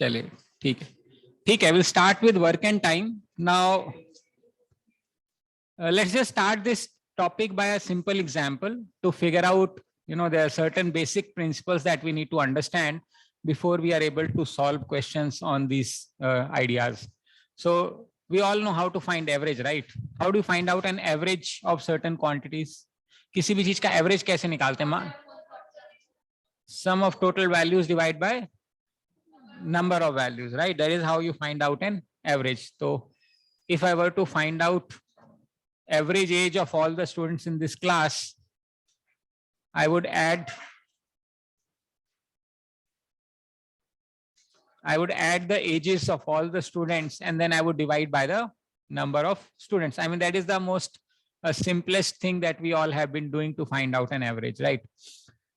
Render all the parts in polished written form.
चलिए ठीक है, ठीक है. We'll start with work and time. Now, let's just start this topic by a simple example to figure out, there are certain basic principles that we need to understand before we are able to solve questions on these ideas. So we all know how to find average, right? How do you find out an average of certain quantities? किसी भी चीज का average कैसे निकालते हैं? Sum of total values divided by number of values, right? That is how you find out an average. So if I were to find out average age of all the students in this class, I would add the ages of all the students, and then I would divide by the number of students. I mean, that is the most simplest thing that we all have been doing to find out an average, right?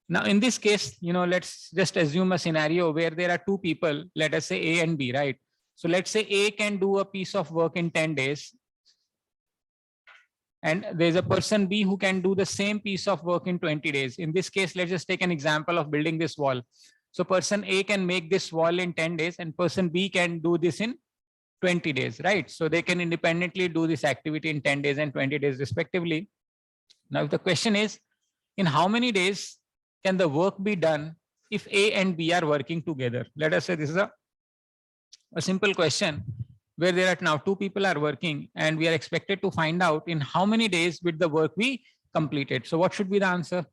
Now, in this case, let's just assume a scenario where there are two people, let us say A and B, right? So let's say A can do a piece of work in 10 days. And there's a person B who can do the same piece of work in 20 days. In this case, let's just take an example of building this wall. So person A can make this wall in 10 days and person B can do this in 20 days, right? So they can independently do this activity in 10 days and 20 days respectively. Now, if the question is, in how many days can the work be done if A and B are working together? Let us say this is a simple question where there are now two people are working and we are expected to find out in how many days with the work we completed. So what should be the answer?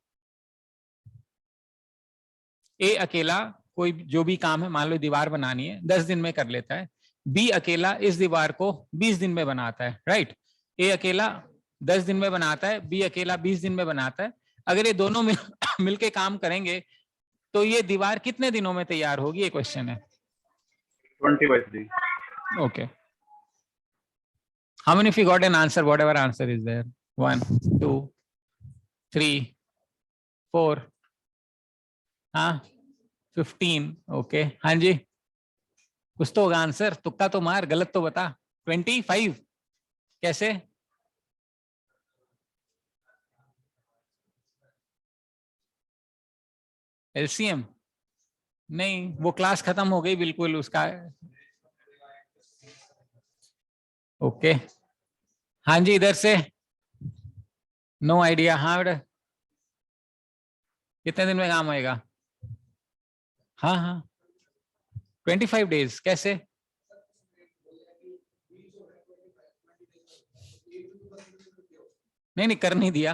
A अकेला कोई जो भी काम है, मान लो दीवार बनानी है, 10 दिन में कर लेता है. B अकेला इस दीवार को 20 दिन में बनाता है, राइट? A अकेला 10 दिन में बनाता है, B अकेला 20 दिन में बनाता है. अगर ये दोनों मिलके काम करेंगे तो ये दीवार कितने दिनों में तैयार होगी, ये क्वेश्चन है. 25 days. Okay. How many of you got an answer? Whatever answer is there. 1, 2, 3, 4. 15. Okay. हाँ जी, कुछ तो होगा आंसर. तुक्का तो मार, गलत तो बता. 25 कैसे? LCM नहीं, वो क्लास खत्म हो गई बिल्कुल उसका. ओके. हाँ जी, इधर से. No idea. हाँ बेटा, कितने दिन में काम होएगा? हाँ 25 days कैसे? नहीं कर नहीं दिया.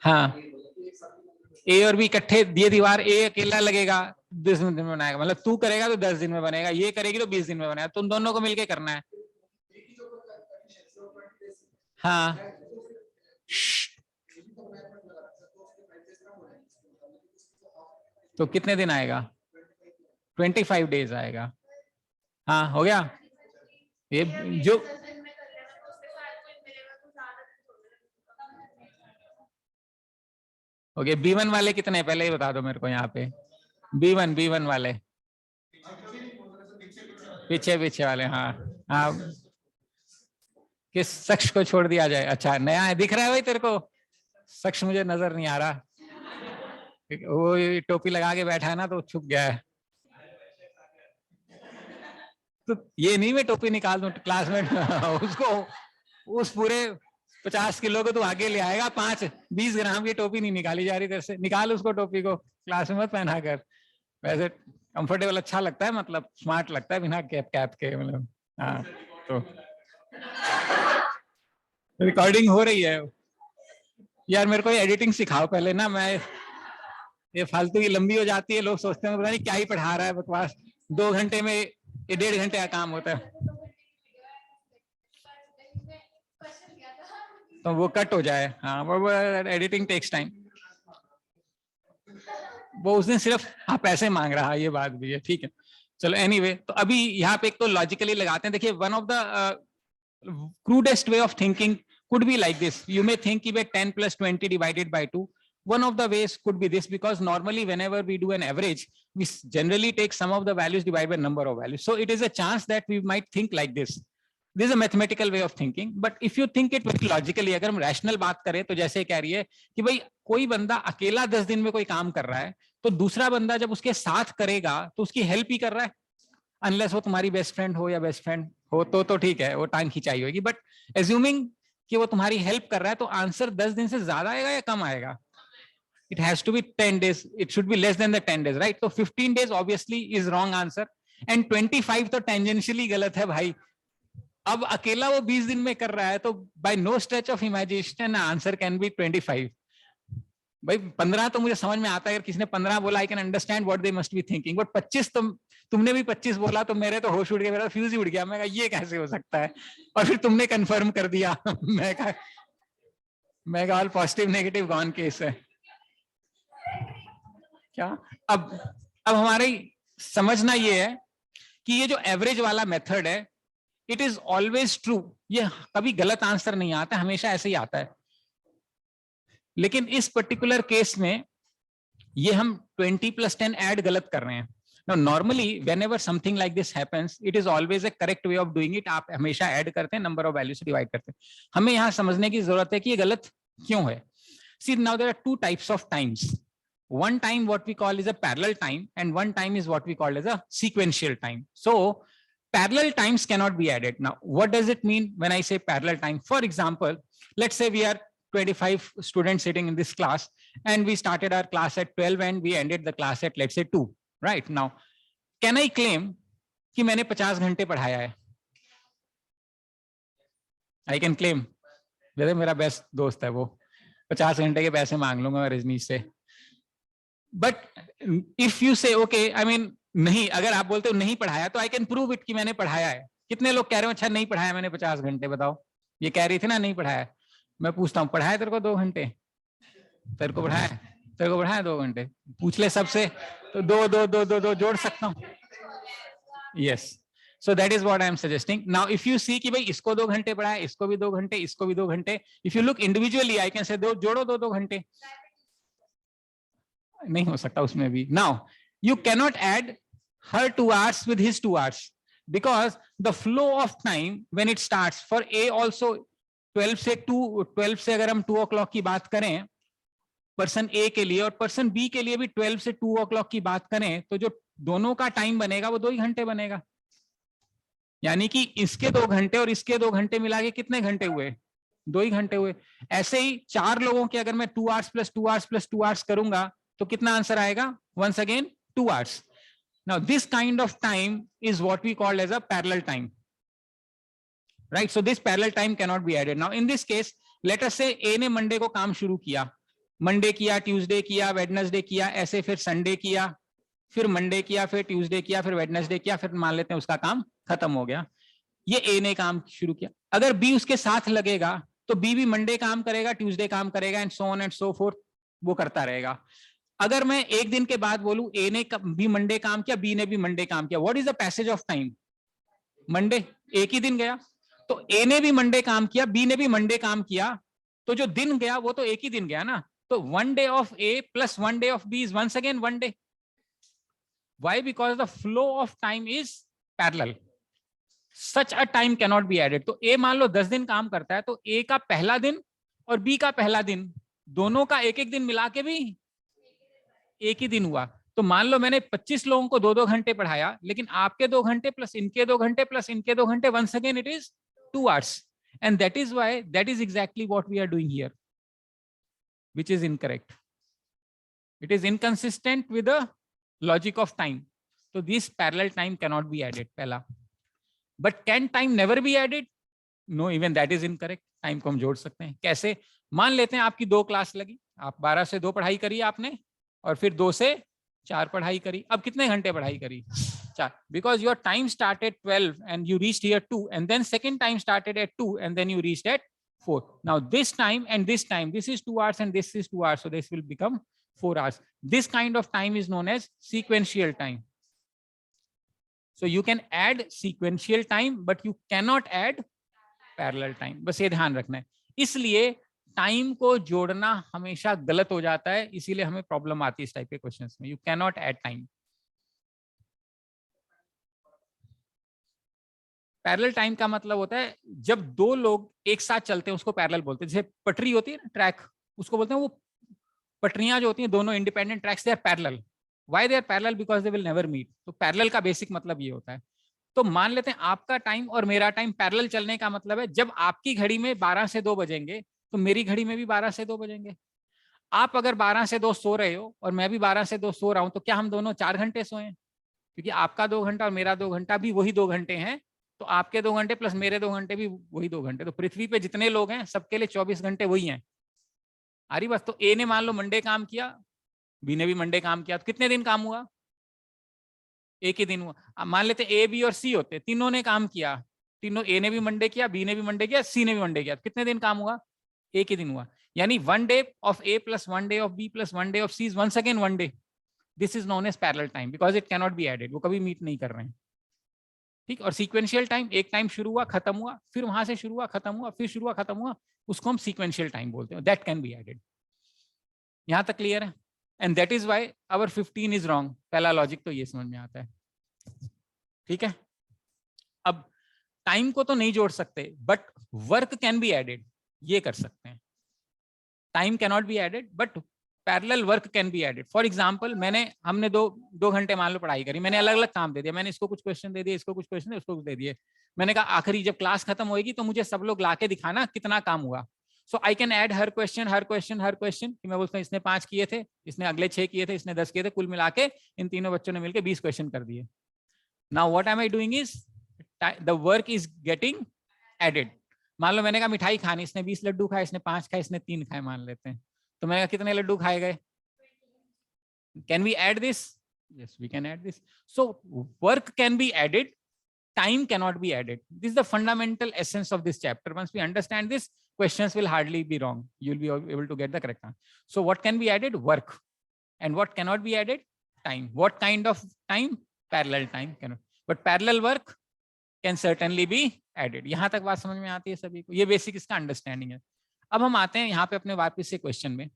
हाँ, ए और बी इकट्ठे दिए दीवार. ए अकेला लगेगा 10 दिन में बनाएगा, मतलब तू करेगा तो 10 दिन में बनेगा, ये करेगी तो 20 दिन में बनेगा. तुम दोनों को मिलके करना है. हाँ, तो कितने दिन आएगा? 25 days आएगा. हाँ, हो गया. ये जो ओके. B1 वाले कितने, पहले ही बता दो मेरे को यहाँ पे. B1 वाले पीछे वाले. हाँ, किस शख्स को छोड़ दिया जाए? अच्छा, नया है, दिख रहा है भाई तेरे को? शख्स मुझे नजर नहीं आ रहा. वो टोपी लगा के बैठा है ना, तो छुप गया है. तो ये नहीं मैं टोपी निकाल दूं क्लासमेट उसको, उस पूरे 50 किलो को तो आगे ले आएगा. 5-20 ग्राम की टोपी नहीं निकाली जा रही तेरे से. निकाल उसको, टोपी को क्लास में मत पहना कर. वैसे कंफर्टेबल अच्छा लगता है, मतलब स्मार्ट लगता है बिना कैप के, मतलब. हाँ, तो रिकॉर्डिंग हो रही है यार. मेरे को एडिटिंग सिखाओ पहले ना. मैं ये फालतू की लंबी हो जाती है, लोग सोचते हैं पता नहीं क्या ही पढ़ा रहा है, बकवास. 2 घंटे में ये 1.5 घंटे का काम होता है, तो वो कट हो जाए. हाँ, वो एडिटिंग टेक्स टाइम. वो उसने सिर्फ पैसे मांग रहा है, ये बात भी है. ठीक है, चलो. एनीवे, तो अभी यहाँ पे एक तो लॉजिकली लगाते हैं. देखिए, one of the crudest way of thinking could be like this. You may think कि 10 plus 20 divided by 2. One of the ways could be this, because normally whenever we do an average, we generally take sum of the values divided by number of values. So it is a chance that we might think like this. This is a mathematical way of thinking. But if you think it very logically, अगर हम rational बात करें तो जैसे कह रही है कि भाई कोई बंदा अकेला 10 दिन में कोई काम कर रहा है, तो दूसरा बंदा जब उसके साथ करेगा तो उसकी हेल्प ही कर रहा है, अनलेस वो तुम्हारी बेस्ट फ्रेंड हो या बेस्ट फ्रेंड हो तो ठीक है, वो टांग खिंचाई होगी, बट एज्यूमिंग कि वो तुम्हारी हेल्प कर रहा है, तो आंसर 10 दिन से ज्यादा आएगा या कम आएगा? It has to be 10 days. It should be less than the 10 days, right? So 15 days obviously is wrong answer. And 25 तो tangentially गलत है भाई. अब अकेला वो 20 दिन में कर रहा है, तो by no stretch of imagination answer can be 25. भाई 15 तो मुझे समझ में आता है, अगर किसी ने 15 बोला, I can understand what they must be thinking. But 25 तो तुमने भी 25 बोला तो मेरे तो होश उड़ गया, मेरा फ्यूज ही उड़ गया. मैं कहा ये कैसे हो सकता है? और फिर तुमने कंफर्म कर दिया. मैं कहा all positive negative gone case है क्या? अब हमारी समझना ये है कि ये जो एवरेज वाला मेथड है, इट इज ऑलवेज ट्रू. ये कभी गलत आंसर नहीं आता, हमेशा ऐसे ही आता है. लेकिन इस पर्टिकुलर केस में ये हम 20 + 10 ऐड गलत कर रहे हैं. Now normally whenever something like this happens, it is always a correct way of doing it. आप हमेशा ऐड करते हैं, नंबर ऑफ वैल्यू से डिवाइड करते हैं. हमें यहाँ समझने की जरूरत है कि ये गलत क्यों है. See, now there are two types of times. One time what we call is a parallel time, and one time is what we call as a sequential time. So parallel times cannot be added. Now what does it mean when I say parallel time? For example, let's say we are 25 students sitting in this class, and we started our class at 12 and we ended the class at, let's say, 2. Right? Now can I claim कि मैंने 50 घंटे पढ़ाया है? I can claim. जैसे मेरा best दोस्त है, वो 50 घंटे के पैसे मांग लूंगा रजनीश से. बट इफ यू से ओके, आई मीन नहीं, अगर आप बोलते हो नहीं पढ़ाया, तो आई कैन प्रूव इट कि मैंने पढ़ाया है. कितने लोग कह रहे हो अच्छा नहीं पढ़ाया मैंने 50 घंटे? बताओ. ये कह रही थी ना नहीं पढ़ाया. मैं पूछता हूँ पढ़ाया तेरे को 2 घंटे? तेरे को पढ़ाया 2 घंटे? पूछ ले सबसे, तो दो जोड़ सकता हूँ. Yes. So that is what I am suggesting. Now if you see कि भाई इसको 2 घंटे पढ़ाया, इसको भी 2 घंटे, इसको भी 2 घंटे, if you look individually I can say जोड़ो 2 घंटे. नहीं हो सकता उसमें भी. Now you cannot add her 2 hours with his 2 hours, because the flow of time when it starts for A also 12 से अगर हम 2 o'clock की बात करें पर्सन A के लिए, और पर्सन B के लिए भी 12 से 2 o'clock की बात करें, तो जो दोनों का टाइम बनेगा वो 2 ही घंटे बनेगा. यानी कि इसके 2 घंटे और इसके 2 घंटे मिला के कितने घंटे हुए? 2 ही घंटे हुए. ऐसे ही 4 लोगों के अगर मैं 2 hours plus 2 hours plus 2 hours करूंगा तो कितना आंसर आएगा? Once again 2 hours. Now this kind of time is what we call as a parallel time, right? So this parallel time cannot be added. Now in this case let us say A ने Monday को काम शुरू किया, Monday किया, Tuesday किया, Wednesday किया, ऐसे फिर संडे किया, फिर मंडे किया, फिर ट्यूसडे किया, फिर वेडनेसडे किया, फिर मान लेते हैं उसका काम खत्म हो गया. ये ए ने काम शुरू किया. अगर बी उसके साथ लगेगा तो बी भी मंडे काम करेगा, ट्यूसडे काम करेगा, and so on and so fourth, वो करता रहेगा. अगर मैं एक दिन के बाद बोलूं ए ने भी मंडे काम किया, बी ने भी मंडे काम किया, what is the passage of time? Monday, एक ही दिन गया. तो ए ने भी मंडे काम किया, बी ने भी मंडे काम किया, तो जो दिन गया वो तो एक ही दिन गया ना. तो 1 day of A plus 1 day of B is once again 1 day. Why? Because the flow of time is parallel. Such a time cannot be added. तो A मान लो 10 दिन काम करता है, तो A का पहला दिन और B का पहला दिन, दोनों का एक एक दिन मिला के भी एक ही दिन हुआ. तो मान लो मैंने 25 लोगों को 2-2 घंटे पढ़ाया, लेकिन आपके 2 घंटे प्लस इनके 2 घंटे प्लस इनके 2 घंटे, once again it is 2 hours. And that is why, that is exactly what we are doing here, which is incorrect. It is inconsistent with the logic of time. So this parallel time cannot be added. पहला. But can time never be added? No, even that is incorrect. Time को हम जोड़ सकते हैं. कैसे? मान लेते हैं आपकी 2 क्लास लगी, आप 12 से 2 पढ़ाई करी आपने, और फिर 2 से 4 पढ़ाई करी. अब कितने घंटे पढ़ाई करी? 4. Because your time started 12 and you reached here 2, and then second time started at 2 and then you reached at 4. Now this time and this time, this is 2 hours and this is 2 hours, so this will become 4 hours. This kind of time is known as sequential time. So you can add sequential time, but you cannot add parallel time. बस ये ध्यान रखना है. इसलिए time को जोड़ना हमेशा गलत हो जाता है, इसीलिए हमें प्रॉब्लम आती है इस टाइप के क्वेश्चंस में. You cannot add time. Parallel time का मतलब होता है जब 2 लोग एक साथ चलते हैं, उसको पैरेलल बोलते हैं. जैसे पटरी होती है ना, ट्रैक, उसको बोलते हैं, वो पटरियां जो होती हैं दोनों independent tracks, they are parallel. Why they are parallel? Because they will never meet. तो parallel का basic मतलब ये होता है. तो मान लेते हैं आपका टाइम और मेरा टाइम पैरेलल चलने का मतलब है जब आपकी घड़ी में 12 से 2 बजेंगे तो मेरी घड़ी में भी 12 से 2 बजेंगे. आप अगर 12 से 2 सो रहे हो और मैं भी 12 से 2 सो रहा हूं तो क्या हम दोनों 4 घंटे सोए? क्योंकि आपका 2 घंटा और मेरा 2 घंटा भी वही 2 घंटे हैं. तो आपके 2 घंटे प्लस मेरे 2 घंटे भी वही 2 घंटे. तो पृथ्वी पे जितने लोग हैं सबके लिए 24 घंटे वही हैं. आ रही बस. तो ए ने मान लो मंडे काम किया, बी ने भी मंडे काम किया, तो कितने दिन काम हुआ? एक ही दिन हुआ. अब मान लेते ए बी और सी होते, तीनों ने काम किया, तीनों, ए ने भी मंडे किया, बी ने भी मंडे किया, सी ने भी मंडे किया, कितने दिन काम हुआ? एक ही दिन हुआ. यानी 1 day of A plus 1 day of B plus 1 day of C is once again 1 day. This is known as parallel time because it cannot be added. वो कभी मीट नहीं कर रहे हैं. ठीक. और सीक्वेंशियल टाइम, एक टाइम शुरू हुआ खत्म हुआ, फिर वहां से शुरू हुआ खत्म हुआ, फिर शुरू हुआ खत्म हुआ, उसको हम सीक्वेंशियल टाइम बोलते हैं. That can be added. यहां तक क्लियर है? And that is why our 15 is wrong. पहला लॉजिक तो ये समझ में आता है. ठीक है. अब टाइम को तो नहीं जोड़ सकते but work can be added, ये कर सकते हैं. Time can not be added but parallel work can be added. For example हमने दो घंटे मान लो पढ़ाई करी, मैंने अलग अलग काम दे दिया, मैंने इसको कुछ क्वेश्चन दे दिए, इसको कुछ क्वेश्चन, उसको कुछ दे दिए. मैंने कहा आखिरी जब क्लास खत्म होगी तो मुझे सब लोग लाके दिखाना कितना काम हुआ. सो आई कैन ऐड हर क्वेश्चन हर क्वेश्चन हर क्वेश्चन. मैं बोलता हूँ इसने 5 किए थे, इसने अगले 6 किए थे, इसने 10 किए थे, कुल मिला के इन तीनों बच्चों ने मिलकर 20 क्वेश्चन कर दिए. Now what am I doing is the work is getting added. मान लो मैंने कहा मिठाई खानी, इसने 20 लड्डू खाए, इसने 5 खाए, इसने 3 खाए मान लेते हैं. तो मैंने कहा कितने लड्डू खाए गए? Can we add this? Yes, we can add this. So work can be added, time cannot be added. This is the fundamental essence of this chapter. Once we understand this, questions will hardly be wrong. You'll be able to get the correct answer. So what can be added? Work. And what cannot be added? Time. What kind of time? Parallel time cannot, but parallel work can certainly be added. यहां तक बात समझ में आती है सभी को? ये बेसिक इसका अंडरस्टैंडिंग है. अब हम आते हैं यहाँ पे अपने वापस से क्वेश्चन में.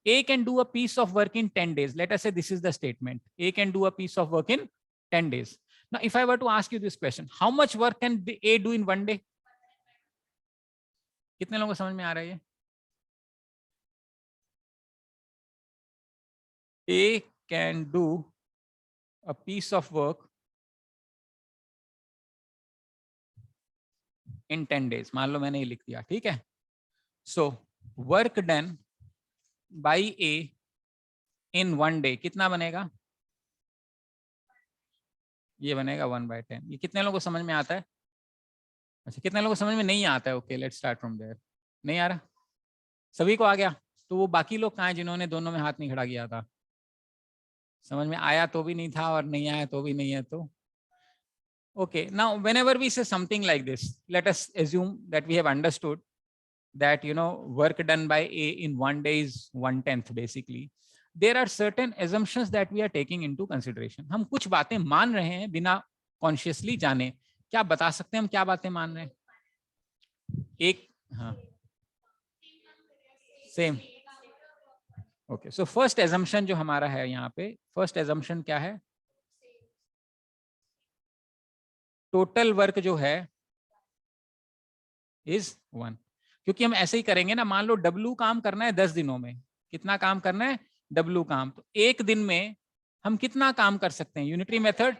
A can do a piece of work in 10 days. Let us say this is the statement. A can do a piece of work in 10 days. Now, if I were to ask you this question, how much work can A do in 1 day? कितने लोगों को समझ में आ रहा है ये? A can do a piece of work in 10 days. मान लो मैंने ये लिख दिया. ठीक है. So work done by A in 1 day कितना बनेगा? ये बनेगा 1/10. ये कितने लोगों को समझ में आता है? अच्छा, कितने लोगों को समझ में नहीं आता है? Okay, let's start from there. नहीं आ रहा? सभी को आ गया? तो वो बाकी लोग कहाँ हैं जिन्होंने दोनों में हाथ नहीं खड़ा किया था? समझ में आया तो भी नहीं था और नहीं आया तो भी नहीं है. तो okay, now whenever we say something like this, let us assume that we have understood that work done by A in 1 day is 1/10 basically. There are certain assumptions that we are taking into consideration. हम कुछ बातें मान रहे हैं बिना consciously जाने. क्या बता सकते हैं हम क्या बातें मान रहे हैं? एक, हाँ, same. Okay, so first assumption जो हमारा है यहाँ पे, फर्स्ट assumption क्या है? टोटल वर्क जो है इज 1. क्योंकि हम ऐसे ही करेंगे ना. मान लो W काम करना है 10 दिनों में. कितना काम करना है? W काम. तो एक दिन में हम कितना काम कर सकते हैं? यूनिटरी मेथड,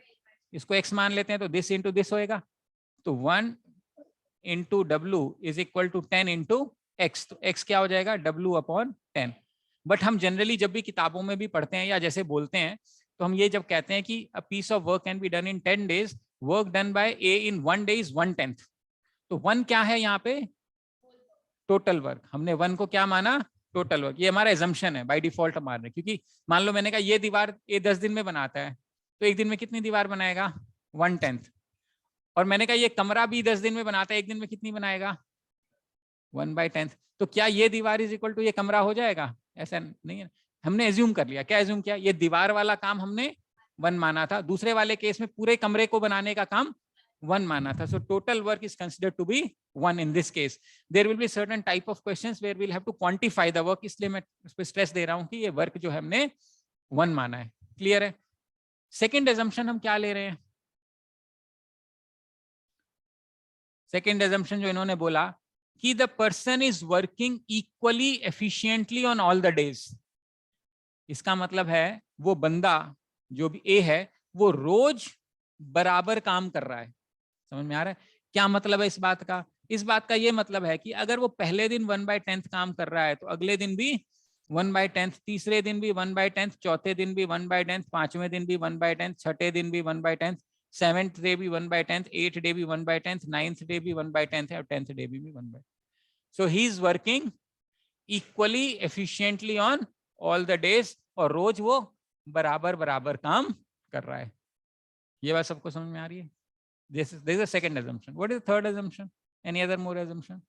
इसको x मान लेते हैं तो दिस इंटू दिस होएगा. तो 1 into W is equal to 10 into x. तो x क्या हो जाएगा? W/10. बट हम जनरली जब भी किताबों में भी पढ़ते हैं या जैसे बोलते हैं तो हम ये जब कहते हैं कि a piece of work can be done in 10 days, work done by A in 1 day is 1/10. तो 1 क्या है यहाँ पे? Total work. हमने 1 को क्या माना? Total work. ये हमारा एजम्पशन है, बाय डिफॉल्ट मान रहे. क्योंकि मान लो मैंने कहा ये दीवार A 10 दिन में बनाता है, तो एक दिन में कितनी दीवार बनाएगा? 1/10. और मैंने कहा ये कमरा भी 10 दिन में बनाता है, एक दिन में कितनी बनाएगा? 1/10. तो क्या ये दीवार इज इक्वल टू ये कमरा हो जाएगा? ऐसा नहीं है. हमने एज्यूम कर लिया. क्या एज्यूम किया? ये दीवार वाला काम हमने 1 माना था. दूसरे वाले केस में पूरे कमरे को बनाने का काम 1 माना था. So total work is considered to be 1 in this case. There will be certain type of questions where we'll have to quantify the work. इसलिए मैं उस पर स्ट्रेस दे रहा हूं कि ये वर्क जो है हमने 1 माना है. क्लियर है? सेकेंड एजम्पशन हम क्या ले रहे हैं? सेकेंड एजम्पशन जो इन्होंने बोला कि the person is working equally efficiently on all the days. इसका मतलब है वो बंदा जो भी ए है वो रोज बराबर काम कर रहा है। समझ में आ रहा है क्या मतलब है इस बात का? इस बात का ये मतलब है कि अगर वो पहले दिन 1/10 काम कर रहा है तो अगले दिन भी 1/10, तीसरे दिन भी 1/10, चौथे दिन भी 1/10, पांचवें दिन भी 1/10, छठे दिन भी 1/10, 7th डे भी 1/10, 8th डे भी 1/10, 9th डे भी 1/10 है और 10th डे भी 1/10। So he is working equally efficiently on all the days और रोज वो बराबर बराबर काम कर रहा है। ये बात सबको समझ में आ रही है? This is the second assumption. What is the third assumption? Any other more assumption?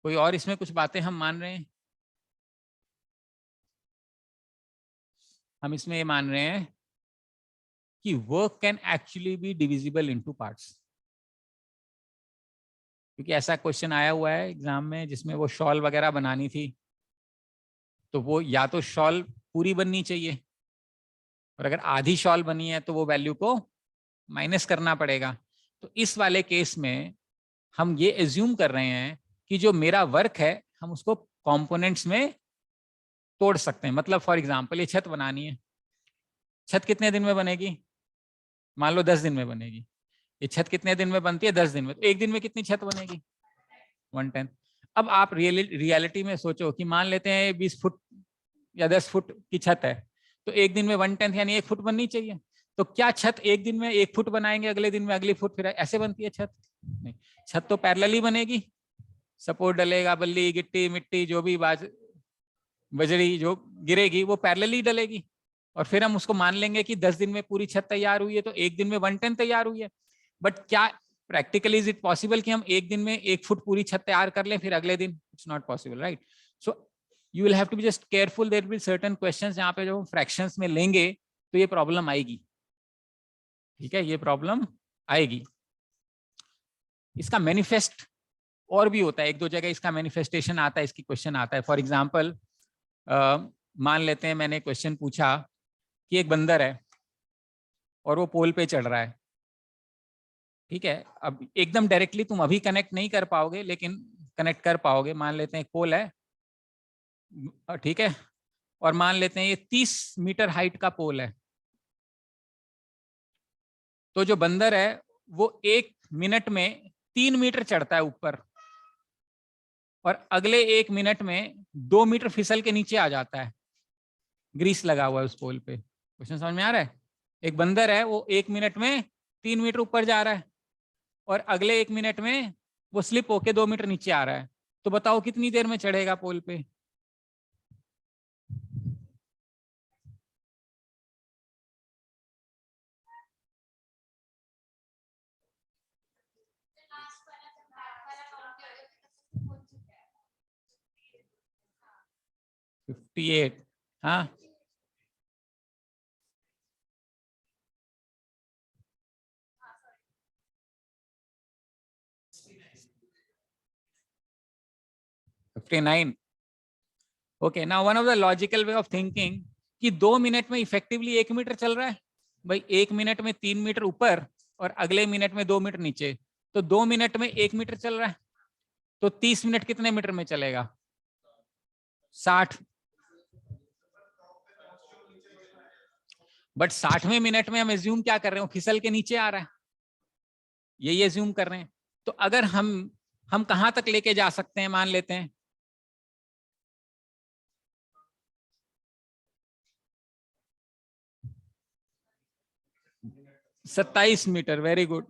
कोई और इसमें कुछ बातें हम मान रहे हैं? हम इसमें ये मान रहे हैं कि work can actually be divisible into parts, क्योंकि ऐसा क्वेश्चन आया हुआ है एग्जाम में जिसमें वो शॉल वगैरह बनानी थी, तो वो या तो शॉल पूरी बननी चाहिए और अगर आधी शॉल बनी है तो वो वैल्यू को माइनस करना पड़ेगा। तो इस वाले केस में हम ये एज्यूम कर रहे हैं कि जो मेरा वर्क है हम उसको कंपोनेंट्स में तोड़ सकते हैं। मतलब फॉर एग्जांपल ये छत बनानी है, छत कितने दिन में बनेगी? मान लो 10 दिन में बनेगी। ये छत कितने दिन में बनती है? 10 दिन में। तो एक दिन में कितनी छत बनेगी? 1/10। अब आप रियलिटी में सोचो कि मान लेते हैं 20 फुट या 10 फुट की छत है, तो एक दिन में 1/10 यानी 1 फुट बननी चाहिए। तो क्या छत एक दिन में 1 फुट बनाएंगे, अगले दिन में अगली फुट, फिर ऐसे बनती है छत? नहीं, छत तो पैरेलली बनेगी। सपोर्ट डलेगा, बल्ली गिट्टी मिट्टी जो भी बजरी जो गिरेगी वो पैरेलली डलेगी और फिर हम उसको मान लेंगे कि 10 दिन में पूरी छत तैयार हुई है, तो एक दिन में 1/10 तैयार हुई है। बट क्या प्रैक्टिकली इज इट पॉसिबल कि हम एक दिन में 1 फुट पूरी छत तैयार कर लें फिर अगले दिन? It's not possible, right? So you will have to be just careful. There will certain questions जहाँ पे जो फ्रैक्शंस में लेंगे तो ये प्रॉब्लम आएगी। ठीक है, ये प्रॉब्लम आएगी। इसका मैनिफेस्ट और भी होता है, एक दो जगह इसका मैनिफेस्टेशन आता है, इसकी क्वेश्चन आता है। फॉर एग्जाम्पल मान लेते हैं मैंने क्वेश्चन पूछा कि एक बंदर है और वो पोल पे चढ़ रहा है। ठीक है, अब एकदम डायरेक्टली तुम अभी कनेक्ट नहीं कर पाओगे लेकिन कनेक्ट कर पाओगे। मान लेते हैं एक पोल है, ठीक है, और मान लेते हैं ये 30 मीटर हाइट का पोल है। तो जो बंदर है वो 1 मिनट में 3 मीटर चढ़ता है ऊपर और अगले 1 मिनट में 2 मीटर फिसल के नीचे आ जाता है। ग्रीस लगा हुआ है उस पोल पे। क्वेश्चन समझ में आ रहा है? एक बंदर है वो 1 मिनट में 3 मीटर ऊपर जा रहा है और अगले 1 मिनट में वो स्लिप होके 2 मीटर नीचे आ रहा है। तो बताओ कितनी देर में चढ़ेगा पोल पे? हाँ 58। हाँ okay, now one of the logical way of thinking कि 2 मिनट में इफेक्टिवली 1 मीटर चल रहा है। भाई 1 मिनट में 3 मीटर ऊपर और अगले मिनट में 2 मीटर नीचे, तो 2 मिनट में 1 मीटर चल रहा है। तो 30 मिनट कितने मीटर में चलेगा? 60। बट 60वें मिनट में हम एज्यूम क्या कर रहे हो? फिसल के नीचे आ रहा है, यही एज्यूम कर रहे हैं। तो अगर हम कहां तक लेके जा सकते हैं? मान लेते हैं 27 मीटर। वेरी गुड,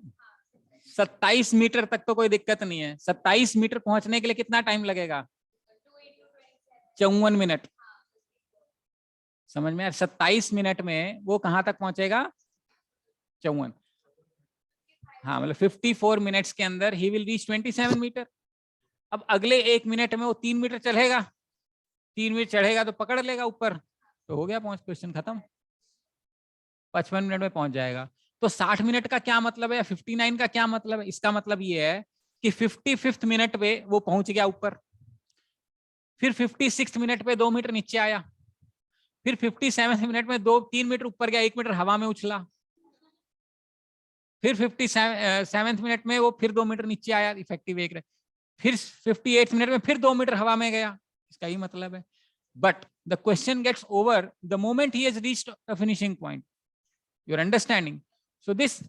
27 मीटर तक तो कोई दिक्कत नहीं है। 27 मीटर पहुंचने के लिए कितना टाइम लगेगा? 54 मिनट। समझ में? 27 मिनट में वो कहां तक पहुंचेगा? 54। हाँ, मतलब 54 मिनट्स के अंदर ही विल रीच 27 मीटर। अब अगले 1 मिनट में वो 3 मीटर चढ़ेगा, 3 मीटर चढ़ेगा तो पकड़ लेगा ऊपर, तो हो गया, पहुंच, क्वेश्चन खत्म। 55 मिनट में पहुंच जाएगा। तो 60 मिनट का क्या मतलब है या 59 का क्या मतलब है? इसका मतलब ये है कि 55th मिनट पे वो पहुंच गया ऊपर, फिर 56th मिनट पे 2 मीटर नीचे आया, फिर 57th मिनट में 3 मीटर ऊपर गया, 1 मीटर हवा में उछला, फिर 57th मिनट में वो फिर 2 मीटर नीचे आया, इफेक्टिव 1 रहे, फिर 58th मिनट में फिर 2 मीटर हवा में गया। इसका ही मतलब है but the question gets over the moment he has reached a finishing point. You're understanding? So this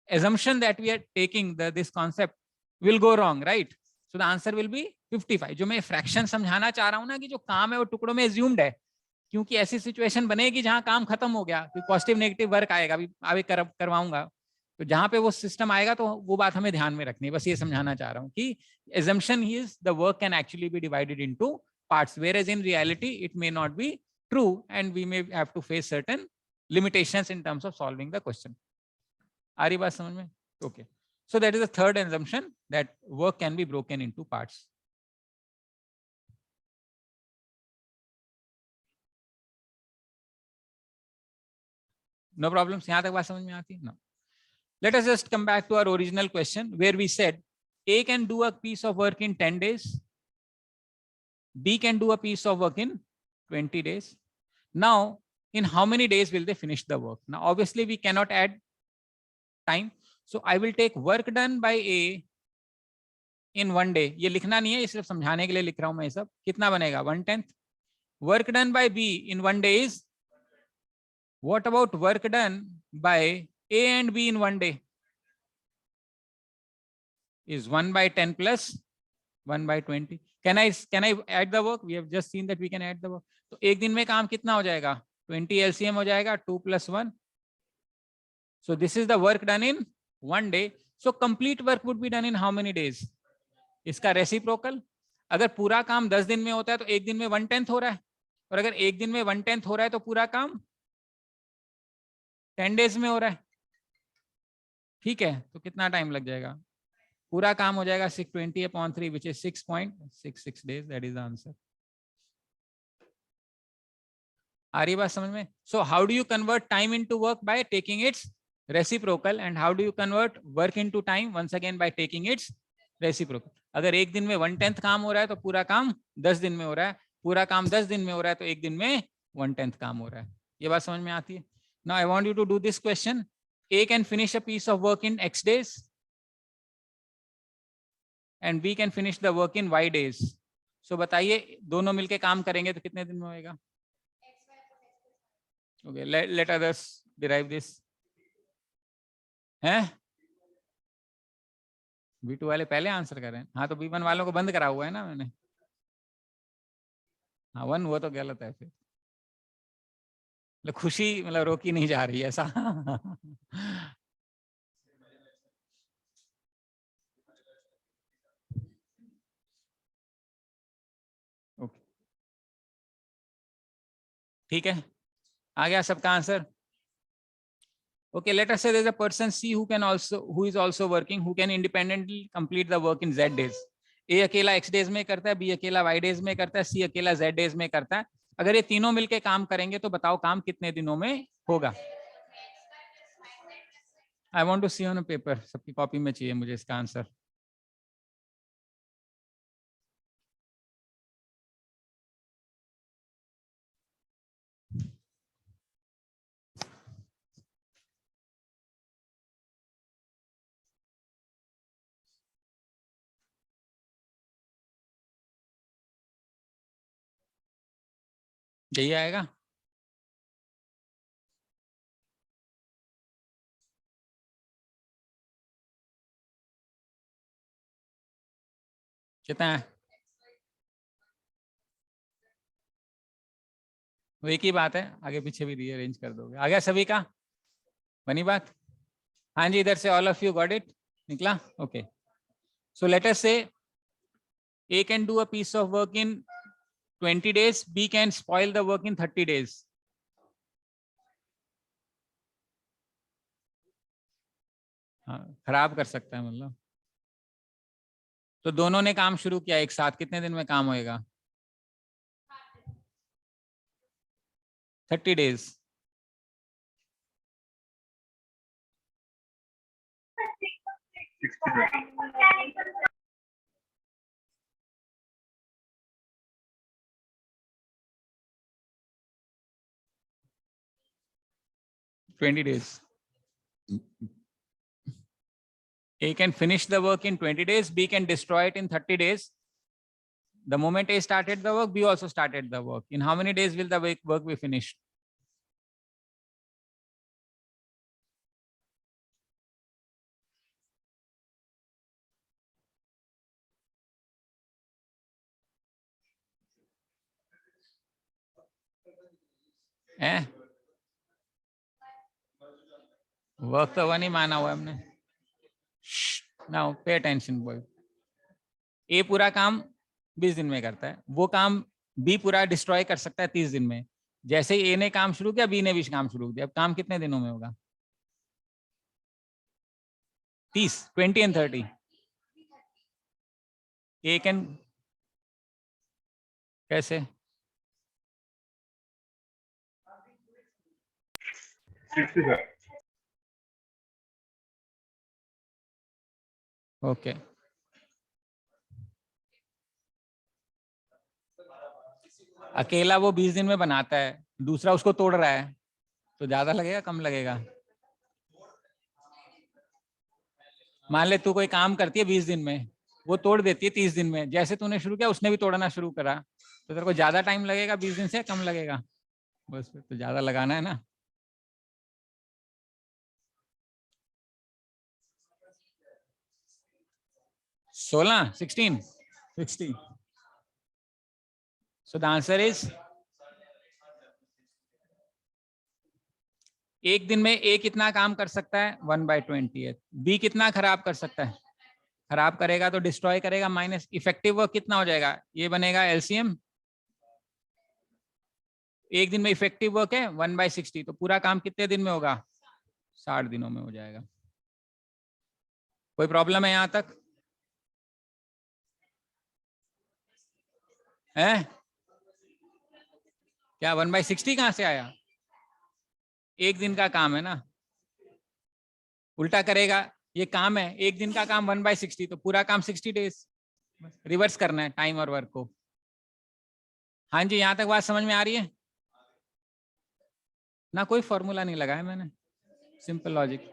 assumption that we are taking, this concept will go wrong, right? So the answer will be 55. जो मैं fraction समझाना चाह रहा हूं ना कि जो काम है वो टुकड़ों में assumed है, क्योंकि ऐसी सिचुएशन बनेगी जहां काम खत्म हो गया, फिर पॉजिटिव नेगेटिव वर्क आएगा, अभी आगे करवाऊंगा, तो जहां पे वो सिस्टम आएगा तो वो बात हमें ध्यान में रखनी है. बस ये समझाना चाह रहा हूँ कि assumption is the work can actually be divided into parts, whereas in reality it may not be true and we may have to face certain limitations in terms of solving the question. आ रही बात समझ में? Okay. So that is the third assumption, that work can be broken into parts. No problems? यहाँ तक बात समझ में आती है? No. Let us just come back to our original question where we said A can do a piece of work in 10 days. B can do a piece of work in 20 days. Now, in how many days will they finish the work? Now, obviously we cannot add time. So I will take work done by A in 1 day. ये लिखना नहीं है, ये सिर्फ समझाने के लिए लिख रहा हूं मैं. सब कितना बनेगा? 1/10. Work done by B in 1 day is, what about work done by A and B in 1 day? Is 1/10 plus 1/20. Can I add the work? We have just seen that we can add the work. तो एक दिन में काम कितना हो जाएगा? 20 LCM हो जाएगा, 2 + 1. So this is the work done in 1 day. So complete work would be done in how many days? इसका रेसिप्रोकल, अगर पूरा काम 10 दिन में होता है तो एक दिन में 1/10 हो रहा है, और अगर एक दिन में 1/10 हो रहा है तो पूरा काम 10 डेज में हो रहा है. ठीक है, तो कितना टाइम लग जाएगा? पूरा काम हो जाएगा 620/3 which is 6.66 days. That is the answer. आ रही बात समझ में? So how do you convert time into work? By taking its reciprocal. And how do you convert work into time? Once again by taking its reciprocal. अगर एक दिन में 1/10 काम हो रहा है तो पूरा काम 10 दिन में हो रहा है, पूरा काम 10 दिन में हो रहा है तो एक दिन में 1/10 काम हो रहा है. ये बात समझ में आती है? Now I want you to do this question. A can finish a piece of work in X days and B can finish the work in Y days. So बताइए दोनों मिलके काम करेंगे तो कितने दिन में होएगा? Okay, let others derive this. हैं? B2 वाले पहले आंसर कर रहे हैं. हाँ तो B1 वालों को बंद करा हुआ है ना मैंने. हाँ 1 वो तो गलत है फिर. खुशी मतलब रोकी नहीं जा रही है ऐसा. ओके ठीक है, आ गया सबका answer. Okay, let us say there's a person C who is also working, who can independently complete the work in Z days. A अकेला X days में करता है, B अकेला Y days में करता है, C अकेला Z days में करता है. अगर ये तीनों मिलके काम करेंगे तो बताओ काम कितने दिनों में होगा? I want to see on a paper. सबकी कॉपी में चाहिए मुझे इसका आंसर. यही आएगा. कितना है? वो एक ही बात है, आगे पीछे भी रीअरेंज कर दोगे. आ गया सभी का? बनी बात? हाँ जी, इधर से all of you got it? निकला? ओके. सो लेट अस से A can do a piece of work in 20 days, B can spoil the work in 30 days. हाँ, खराब कर सकता है मतलब. तो दोनों ने काम शुरू किया एक साथ, कितने दिन में काम होएगा? 30 days. $20 days. A can finish the work in 20 days, B can destroy it in 30 days. The moment A started the work, B also started the work. In how many days will the work be finished? Work तो one ही माना हुआ है हमने. Now pay attention boy. ए पूरा काम 20 दिन में करता है, वो काम बी पूरा डिस्ट्रॉय कर सकता है 30 दिन में. जैसे ही ए ने काम शुरू किया, बी ने भी काम शुरू किया. अब काम कितने दिनों में होगा? 30, 20 and 30. ए कैन कैसे? 60 sir. ओके. अकेला वो 20 दिन में बनाता है, दूसरा उसको तोड़ रहा है, तो ज्यादा लगेगा कम लगेगा? मान ले तू कोई काम करती है 20 दिन में, वो तोड़ देती है 30 दिन में. जैसे तूने शुरू किया उसने भी तोड़ना शुरू करा, तो तेरे को ज्यादा टाइम लगेगा 20 दिन से कम लगेगा? बस तो ज्यादा लगाना है ना. सोलह 16. So the answer is, एक दिन में ए कितना काम कर सकता है? 1/20. बी कितना खराब कर सकता है? खराब करेगा तो डिस्ट्रॉय करेगा, माइनस इफेक्टिव वर्क कितना हो जाएगा? ये बनेगा एलसीएम. एक दिन में इफेक्टिव वर्क है 1/60, तो पूरा काम कितने दिन में होगा? 60 दिनों में हो जाएगा. कोई प्रॉब्लम है यहां तक? है क्या? 1/60 कहां से आया? एक दिन का काम है ना. उल्टा करेगा, ये काम है, एक दिन का काम 1/60, तो पूरा काम 60 डेज. रिवर्स करना है टाइम और वर्क को. हाँ जी, यहां तक बात समझ में आ रही है ना? कोई फॉर्मूला नहीं लगाया मैंने, सिंपल लॉजिक.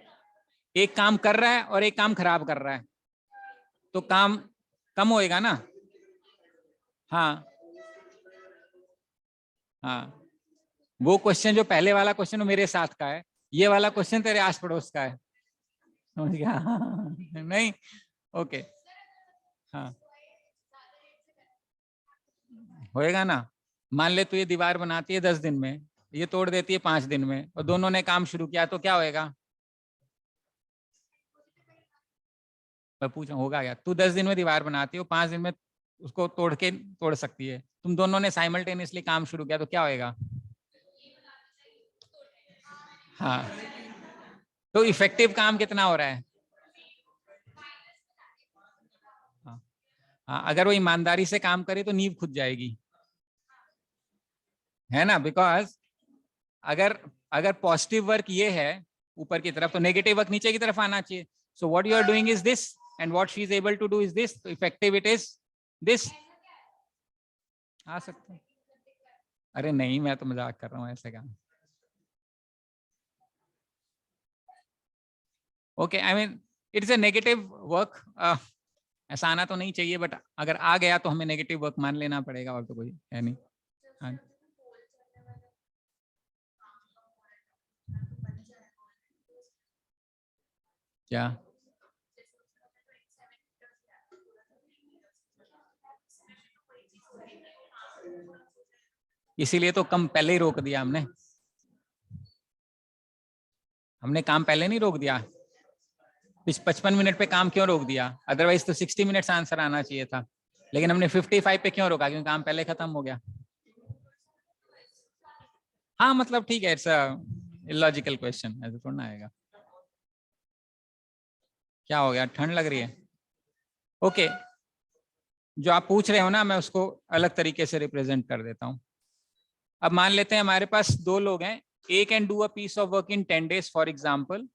एक काम कर रहा है और एक काम खराब कर रहा है, तो काम कम होएगा ना. हाँ हाँ, वो क्वेश्चन जो पहले वाला क्वेश्चन वो मेरे साथ का है, ये वाला क्वेश्चन तेरे आस पड़ोस का है. समझ गया? नहीं. ओके. हाँ होएगा ना. मान ले तू ये दीवार बनाती है 10 दिन में, ये तोड़ देती है 5 दिन में, और दोनों ने काम शुरू किया, तो क्या होएगा? मैं पूछ रहा हूँ, होगा क्या? तू 10 दिन में दीवार बनाती है, 5 दिन में उसको तोड़ सकती है. तुम दोनों ने साइमल्टेनियसली काम शुरू किया, तो क्या होएगा? हाँ, तो इफेक्टिव काम कितना हो रहा है? हाँ, अगर वो ईमानदारी से काम करे तो नींव खुद जाएगी, है ना? बिकॉज अगर अगर पॉजिटिव वर्क ये है ऊपर की तरफ, तो नेगेटिव वर्क नीचे की तरफ आना चाहिए. So what you are doing is this, and what she is able to do is this, तो इफेक्टिव इट इज दिस. आ सकता है? अरे नहीं, मैं तो मजाक कर रहा हूँ, ऐसे काम. Okay, I mean it is a negative work. ऐसा आना तो नहीं चाहिए, बट अगर आ गया तो हमें नेगेटिव वर्क मान लेना पड़ेगा, और तो कोई है नहीं. हाँ. क्या? इसीलिए तो कम पहले ही रोक दिया हमने. हमने काम पहले नहीं रोक दिया. 55 मिनट पे काम क्यों रोक दिया? अदरवाइज तो 60 मिनट्स आंसर आना चाहिए था, लेकिन हमने 55 पे क्यों रोका? क्योंकि काम पहले खत्म हो गया. हाँ मतलब ठीक है, इट्स अ इलॉजिकल क्वेश्चन, ऐसे थोड़ा ना आएगा. क्या हो गया? ठंड लग रही है? ओके, जो आप पूछ रहे हो ना, मैं उसको अलग तरीके से रिप्रेजेंट कर देता हूँ. अब मान लेते हैं हमारे पास दो लोग हैं. A can do a piece of work in 10 days for example,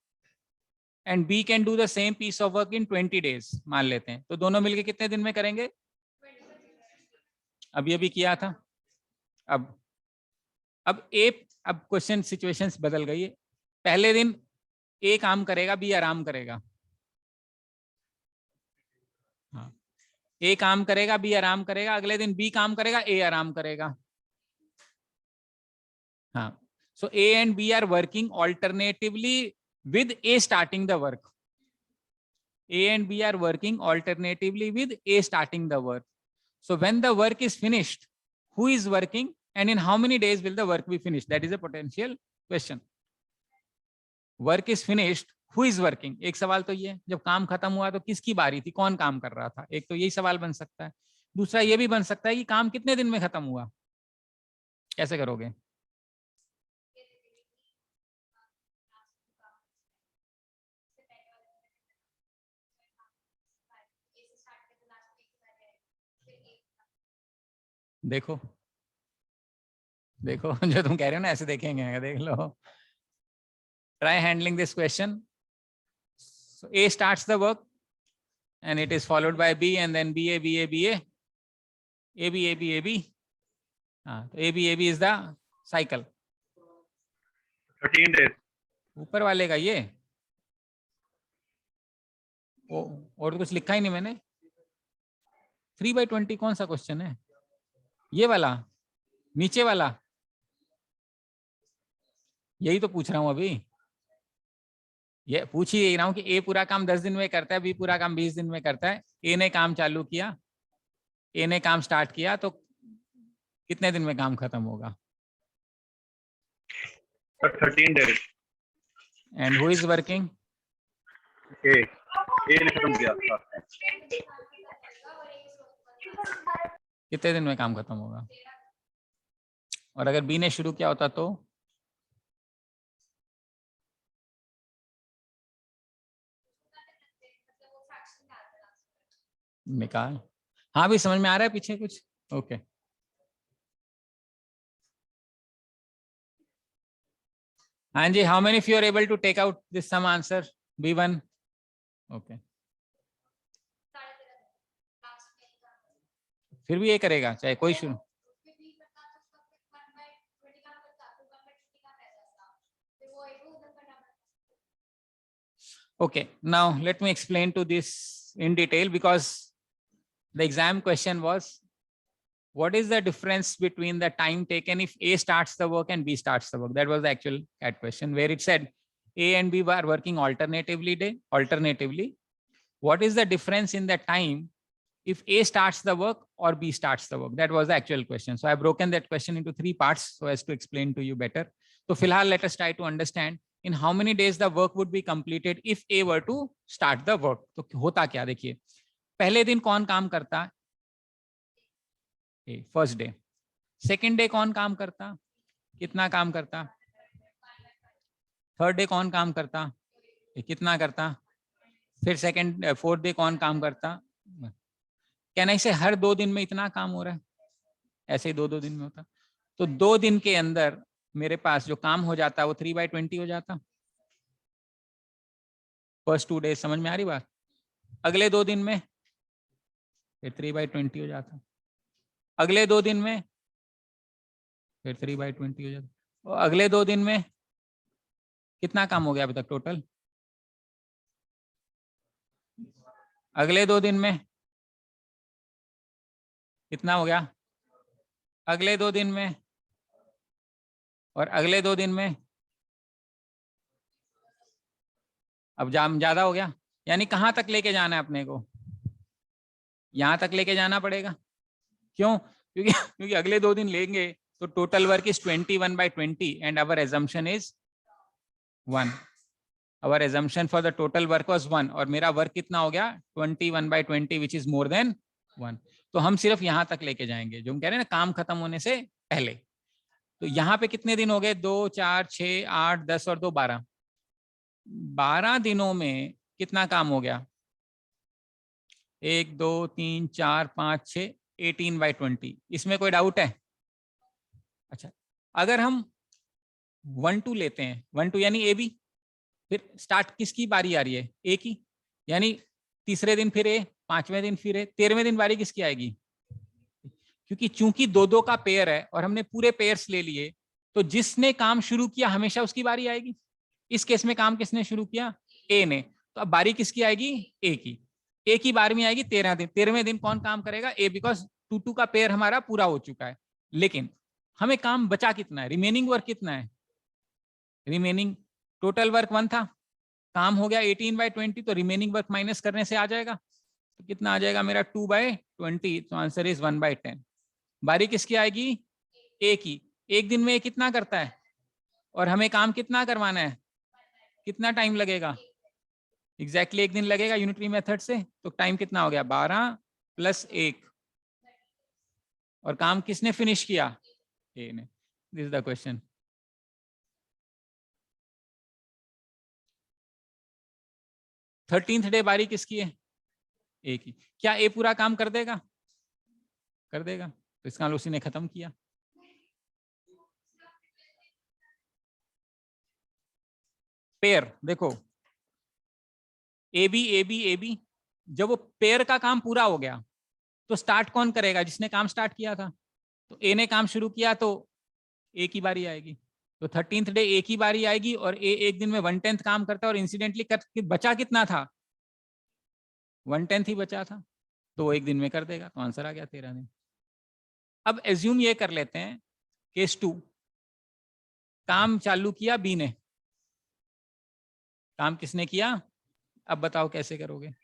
and B can do the same piece of work in 20 days मान लेते हैं. तो दोनों मिलके कितने दिन में करेंगे? अब ये भी किया था. अब ए, अब क्वेश्चन सिचुएशंस बदल गई है. पहले दिन ए काम करेगा, बी आराम करेगा. हाँ, ए काम करेगा, बी आराम करेगा, अगले दिन बी काम करेगा, ए आराम करेगा। हाँ, so A and B are working alternatively with A starting the work. A and B are working alternatively with A starting the work. So when the work is finished, who is working and in how many days will the work be finished? That is a potential question. Work is finished, who is working? एक सवाल तो ये, जब काम खत्म हुआ तो किसकी बारी थी, कौन काम कर रहा था? एक तो यही सवाल बन सकता है। दूसरा ये भी बन सकता है कि काम कितने दिन में खत्म हुआ, कैसे करोगे? देखो देखो जो तुम कह रहे हो ना, ऐसे देखेंगे, देख लो। Try handling this question. So A starts the work and it is followed by B and then BA, BA, BA, AB, AB, AB. AB, AB is the cycle. 13 days. ऊपर वाले का ये और तो कुछ लिखा ही नहीं मैंने। 3/20 कौन सा क्वेश्चन है? ये वाला, नीचे वाला, यही तो पूछ रहा हूं अभी। ये पूछ ही रहा हूँ कि ए पूरा काम 10 दिन में करता है, बी पूरा काम 20 दिन में करता है। ए ने काम चालू किया, ए ने काम स्टार्ट किया, तो कितने दिन में काम खत्म होगा? 13 days. And who is working? A ने खत्म किया था। कितने दिन में काम खत्म होगा? और अगर बी ने शुरू किया होता तो? निकाल। हाँ भी समझ में आ रहा है पीछे कुछ? ओके। हाँ जी, how many of you are able to take out this sum answer? B1? Okay. फिर भी ये करेगा चाहे कोई शुरू। Okay, now let me explain to this in detail, because the exam question was, what is the difference between the time taken if A starts the work and B starts the work? That was the actual CAT question, where it said A and B were working alternatively. What is the difference in the time if A starts the work or B starts the work? That was the actual question. So I have broken that question into 3 parts so as to explain to you better. So फिलहाल let us try to understand in how many days the work would be completed if A were to start the work. तो होता क्या, देखिए, पहले दिन कौन काम करता? First day. सेकेंड डे कौन काम करता? कितना काम करता? थर्ड डे कौन काम करता? कितना करता? फिर सेकेंड फोर्थ डे कौन काम करता? कहना इसे हर 2 दिन में इतना काम हो रहा है, ऐसे ही 2-2 दिन में होता। तो 2 दिन के अंदर मेरे पास जो काम हो जाता है वो 3/20 हो जाता। फर्स्ट 2 डेज, समझ में आ रही बात? अगले 2 दिन में फिर 3/20 हो जाता। अगले 2 दिन में फिर 3/20 हो जाता। और अगले 2 दिन में कितना काम हो गया अभी तक टोटल? अगले 2 दिन में कितना हो गया? अगले 2 दिन में और अगले 2 दिन में, अब ज्यादा हो गया। यानी कहाँ तक लेके जाना है अपने को? यहां तक लेके जाना पड़ेगा। क्यों? क्योंकि अगले 2 दिन लेंगे तो total work is 21/20 and our assumption is 1। Our assumption for the total work was 1 और मेरा वर्क कितना हो गया? 21/20 विच इज मोर देन 1। तो हम सिर्फ यहां तक लेके जाएंगे, जो हम कह रहे हैं ना, काम खत्म होने से पहले। तो यहाँ पे कितने दिन हो गए? 2, 4, 6, 8, 10 और 2 12। 12 दिनों में कितना काम हो गया? 1, 2, 3, 4, 5, 6, 18/20। इसमें कोई डाउट है? अच्छा, अगर हम 1-2 लेते हैं, 1-2 यानी ए बी, फिर स्टार्ट किसकी बारी आ रही है? ए की। यानी तीसरे दिन फिर ए, 5वें दिन फिर ए, 13वें दिन बारी किसकी आएगी? क्योंकि चूंकि 2-2 का पेयर है और हमने पूरे पेयर्स ले लिए, तो जिसने काम शुरू किया हमेशा उसकी बारी आएगी। इस केस में काम किसने शुरू किया? ए ने। तो अब बारी किसकी आएगी? ए की। एक ही बार में आएगी 13 दिन। 13वें दिन कौन काम करेगा? ए, बिकॉज 2 का पेयर हमारा पूरा हो चुका है। लेकिन हमें काम बचा कितना है? रिमेनिंग वर्क कितना है? रिमेनिंग टोटल वर्क 1 था, काम हो गया 18/20, तो रिमेनिंग वर्क माइनस करने से आ जाएगा। तो कितना आ जाएगा मेरा? 2/20। तो आंसर इज 1/10। बारी किसकी आएगी? ए की। एक दिन में ए कितना करता है और हमें काम कितना करवाना है? कितना टाइम लगेगा? एग्जैक्टली एक दिन लगेगा यूनिटरी मेथड से। तो टाइम कितना हो गया? 12 + 1। और काम किसने फिनिश किया? ए ने। This is the question. Thirteenth day बारी किसकी है? ए की। क्या ए पूरा काम कर देगा? कर देगा। तो इसका उसी ने खत्म किया। पेयर देखो, ए बी, जब वो पेयर का काम पूरा हो गया तो स्टार्ट कौन करेगा? जिसने काम स्टार्ट किया था। तो ए ने काम शुरू किया तो ए की बारी आएगी। तो 13th डे ए की बारी आएगी और ए एक दिन में 1/10 काम करता है और इंसिडेंटली बचा कितना था? 1/10 ही बचा था, तो वो एक दिन में कर देगा। तो आंसर आ गया 13 दिन। अब एज्यूम ये कर लेते हैं, केस 2, काम चालू किया बी ने। काम किसने किया? अब बताओ कैसे करोगे?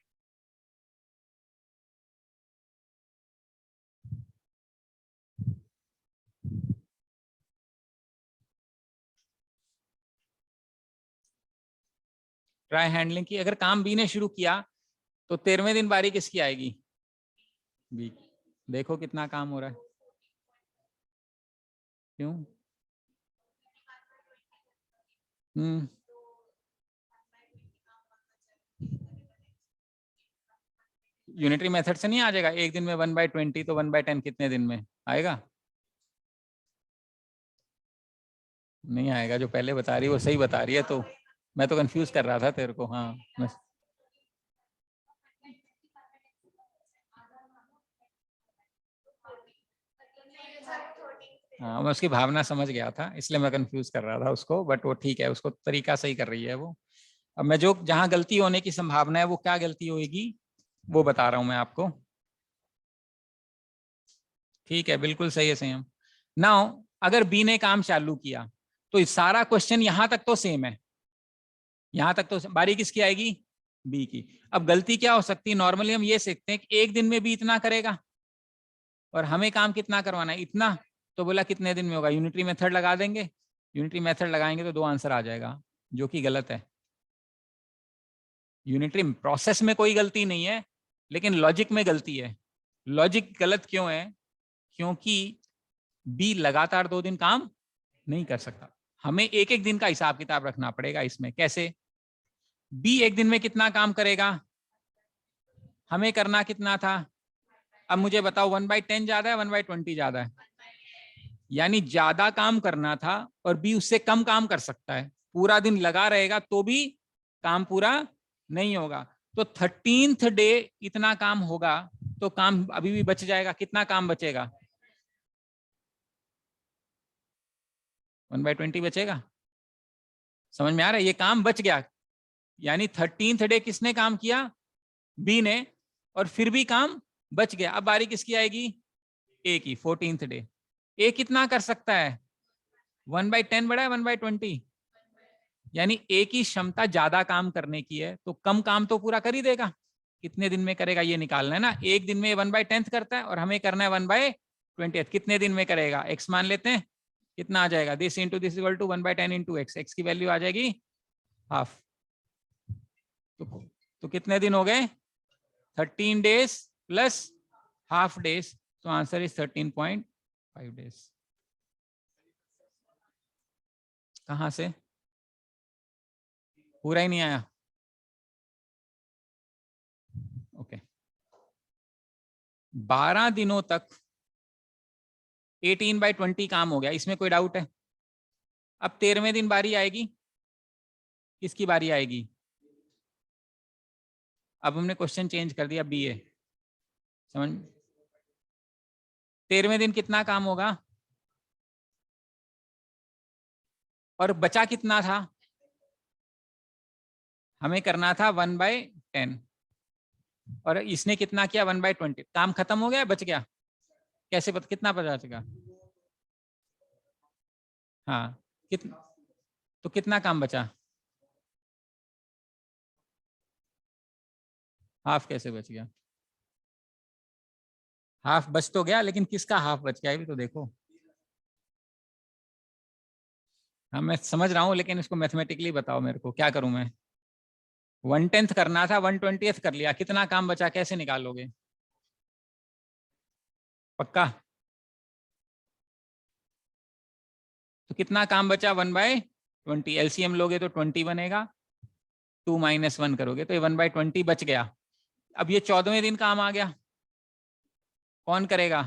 ट्राई हैंडलिंग की। अगर काम बी ने शुरू किया तो 13वें दिन बारी किसकी आएगी? बी। देखो कितना काम हो रहा है। क्यों? यूनिटरी मेथड से नहीं आ जाएगा? एक दिन में 1/20, तो 1/10 कितने दिन में आएगा? नहीं आएगा। जो पहले बता रही है वो सही बता रही है, तो मैं तो कंफ्यूज कर रहा था तेरे को। हाँ हाँ, मैं उसकी भावना समझ गया था, इसलिए मैं कंफ्यूज कर रहा था उसको। बट वो ठीक है, उसको तरीका सही कर रही है वो। अब मैं जो जहां गलती होने की संभावना है, वो क्या गलती होगी वो बता रहा हूं मैं आपको। ठीक है, बिल्कुल सही है संयम। नाउ अगर बी ने काम चालू किया तो इस सारा क्वेश्चन यहां तक तो सेम है। यहां तक तो बारी किसकी आएगी? बी की। अब गलती क्या हो सकती है? नॉर्मली हम ये सीखते हैं कि एक दिन में बी इतना करेगा और हमें काम कितना करवाना है? इतना। तो बोला कितने दिन में होगा? यूनिटरी मेथड लगा देंगे। यूनिटरी मेथड लगाएंगे तो 2 आंसर आ जाएगा, जो कि गलत है। यूनिटरी प्रोसेस में कोई गलती नहीं है, लेकिन लॉजिक में गलती है। लॉजिक गलत क्यों है? क्योंकि बी लगातार 2 दिन काम नहीं कर सकता। हमें एक एक दिन का हिसाब किताब रखना पड़ेगा इसमें। कैसे? बी एक दिन में कितना काम करेगा? हमें करना कितना था? अब मुझे बताओ, 1/10 ज्यादा है 1/20 ज्यादा है? यानी ज्यादा काम करना था और बी उससे कम काम कर सकता है। पूरा दिन लगा रहेगा तो भी काम पूरा नहीं होगा। तो 13th डे इतना काम होगा तो काम अभी भी बच जाएगा। कितना काम बचेगा? 1/20 बचेगा। समझ में आ रहा है? ये काम बच गया। यानी 13th डे किसने काम किया? बी ने। और फिर भी काम बच गया। अब बारी किसकी आएगी? ए की। 14th डे ए कितना कर सकता है? 1/10 बड़ा है 1/20? यानी ए की क्षमता ज्यादा काम करने की है, तो कम काम तो पूरा कर ही देगा। कितने दिन में करेगा ये निकालना है ना। एक दिन में 1/10 करता है और हमें करना है 1/20। कितने दिन में करेगा? एक्स मान लेते हैं। कितना आ जाएगा? This into this equal to 1/10 into x. X की वैल्यू आ जाएगी हाफ। तो कितने दिन हो गए? 13 डेज प्लस हाफ डेज। तो आंसर इज 13.5 डेज। कहां से? पूरा ही नहीं आया? ओके। 12 दिनों तक 18/20 काम हो गया, इसमें कोई डाउट है? अब 13वें दिन बारी आएगी। किसकी बारी आएगी? अब हमने क्वेश्चन चेंज कर दिया, बी ए। समझ? 13वें दिन कितना काम होगा और बचा कितना था? हमें करना था 1/10। और इसने कितना किया 1/20, काम खत्म हो गया, बच गया, कैसे पता कितना पता चलेगा? हाँ कितना, तो कितना काम बचा? हाफ कैसे बच गया? हाफ बच तो गया, लेकिन किसका हाफ बच गया ये भी तो देखो। हाँ मैं समझ रहा हूँ, लेकिन इसको मैथमेटिकली बताओ मेरे को, क्या करूं मैं? 1/10 करना था, 1/20 कर लिया, कितना काम बचा कैसे निकालोगे? पक्का? तो कितना काम बचा? 1/20, एलसीएम लोगे तो 20 बनेगा, 2 - 1 करोगे तो ये 1/20 बच गया। अब ये 14वें दिन काम आ गया, कौन करेगा?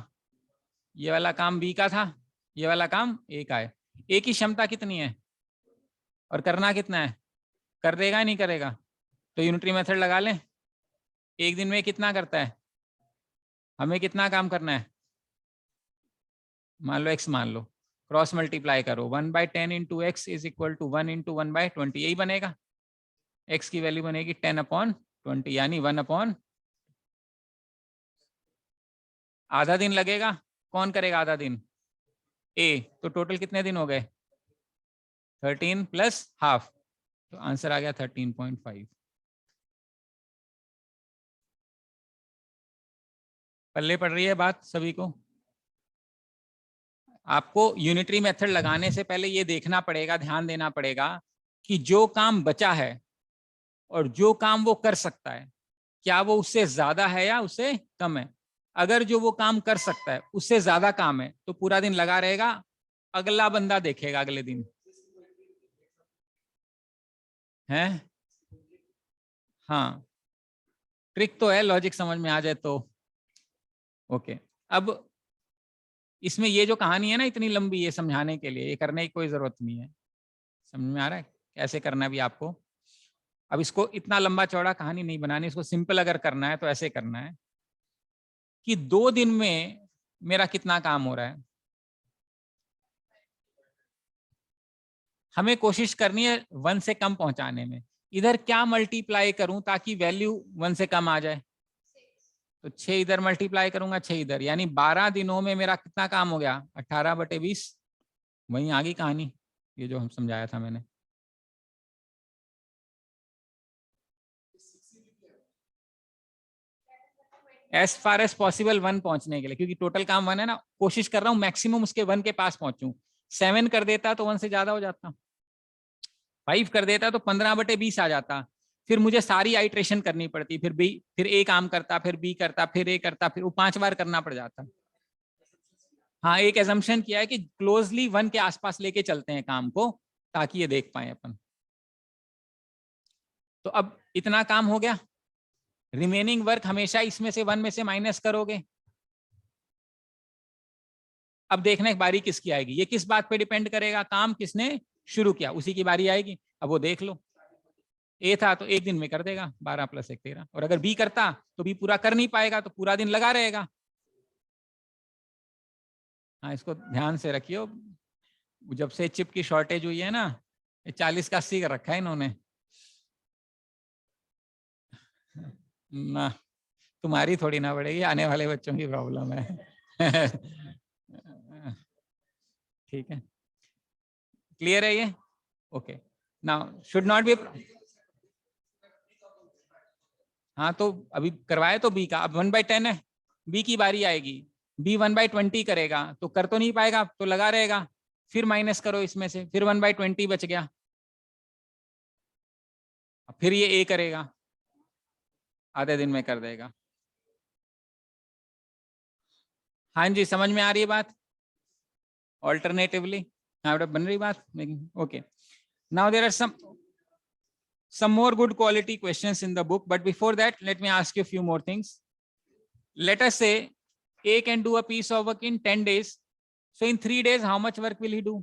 ये वाला काम बी का था, ये वाला काम ए का है। ए की क्षमता कितनी है और करना कितना है? कर देगा नहीं करेगा? तो यूनिटरी मेथड लगा लें। एक दिन में कितना करता है? हमें कितना काम करना है? मान लो x मान लो, क्रॉस मल्टीप्लाई करो, 1/10 into x is equal to 1 into 1/20, यही बनेगा। x की वैल्यू बनेगी 10/20, यानी 1/, आधा दिन लगेगा, कौन करेगा आधा दिन? ए। तो टोटल कितने दिन हो गए? 13 प्लस हाफ, तो आंसर आ गया 13.5। पल्ले पड़ रही है बात सभी को? आपको यूनिटरी मेथड लगाने से पहले ये देखना पड़ेगा, ध्यान देना पड़ेगा कि जो काम बचा है और जो काम वो कर सकता है, क्या वो उससे ज्यादा है या उससे कम है। अगर जो वो काम कर सकता है उससे ज्यादा काम है तो पूरा दिन लगा रहेगा, अगला बंदा देखेगा अगले दिन है। हाँ ट्रिक तो है, लॉजिक समझ में आ जाए तो ओके। अब इसमें ये जो कहानी है ना इतनी लंबी, ये समझाने के लिए ये करने की कोई जरूरत नहीं है। समझ में आ रहा है कैसे करना है भी आपको? अब इसको इतना लंबा चौड़ा कहानी नहीं बनानी, इसको सिंपल अगर करना है तो ऐसे करना है कि 2 दिन में मेरा कितना काम हो रहा है। हमें कोशिश करनी है 1 से कम पहुंचाने में। इधर क्या मल्टीप्लाई करूं ताकि वैल्यू 1 से कम आ जाए? तो 6 इधर मल्टीप्लाई करूंगा, 6 इधर, यानी 12 दिनों में मेरा कितना काम हो गया? 18/20। वहीं आ गई कहानी, ये जो हम समझाया था मैंने। एज फार एज पॉसिबल 1 पहुंचने के लिए, क्योंकि टोटल काम 1 है ना, कोशिश कर रहा हूं मैक्सिमम उसके 1 के पास पहुंचूं। 7 कर देता तो 1 से ज्यादा हो जाता, 5 कर देता तो 15/20 आ जाता। फिर मुझे सारी आइट्रेशन करनी पड़ती, फिर बी, फिर ए काम करता, फिर बी करता, फिर ए करता, फिर वो 5 बार करना पड़ जाता। हाँ एक एजम्पशन किया है कि क्लोजली 1 के आसपास लेके चलते हैं काम को, ताकि ये देख पाए अपन। तो अब इतना काम हो गया, रिमेनिंग वर्क हमेशा इसमें से 1 में से माइनस करोगे। अब देखने की बारी किसकी आएगी, ये किस बात पे डिपेंड करेगा? काम किसने शुरू किया उसी की बारी आएगी। अब वो देख लो, ए था तो एक दिन में कर देगा, 12 + 1 13, और अगर बी करता तो बी पूरा कर नहीं पाएगा तो पूरा दिन लगा रहेगा। हाँ इसको ध्यान से रखियो, जब से चिप की शॉर्टेज हुई है ना, 40 का 80 कर रखा है इन्होंने ना। तुम्हारी थोड़ी ना बढ़ेगी, आने वाले बच्चों की प्रॉब्लम है। ठीक है, क्लियर है ये? Okay, now should not be. हाँ तो अभी करवाए तो बी का, अब 1/10 है, बी की बारी आएगी, बी 1/20 करेगा तो कर तो नहीं पाएगा, तो लगा रहेगा। फिर माइनस करो इसमें से, फिर 1/20 बच गया, फिर ये ए करेगा, आधे दिन में कर देगा। हाँ जी समझ में आ रही है बात? ऑल्टरनेटिवली हाँ बन रही बात। Okay, now there are some more good quality questions in the book, but before that let me ask you a few more things. Let us say A can do a piece of work in 10 days, so in 3 days how much work will he do?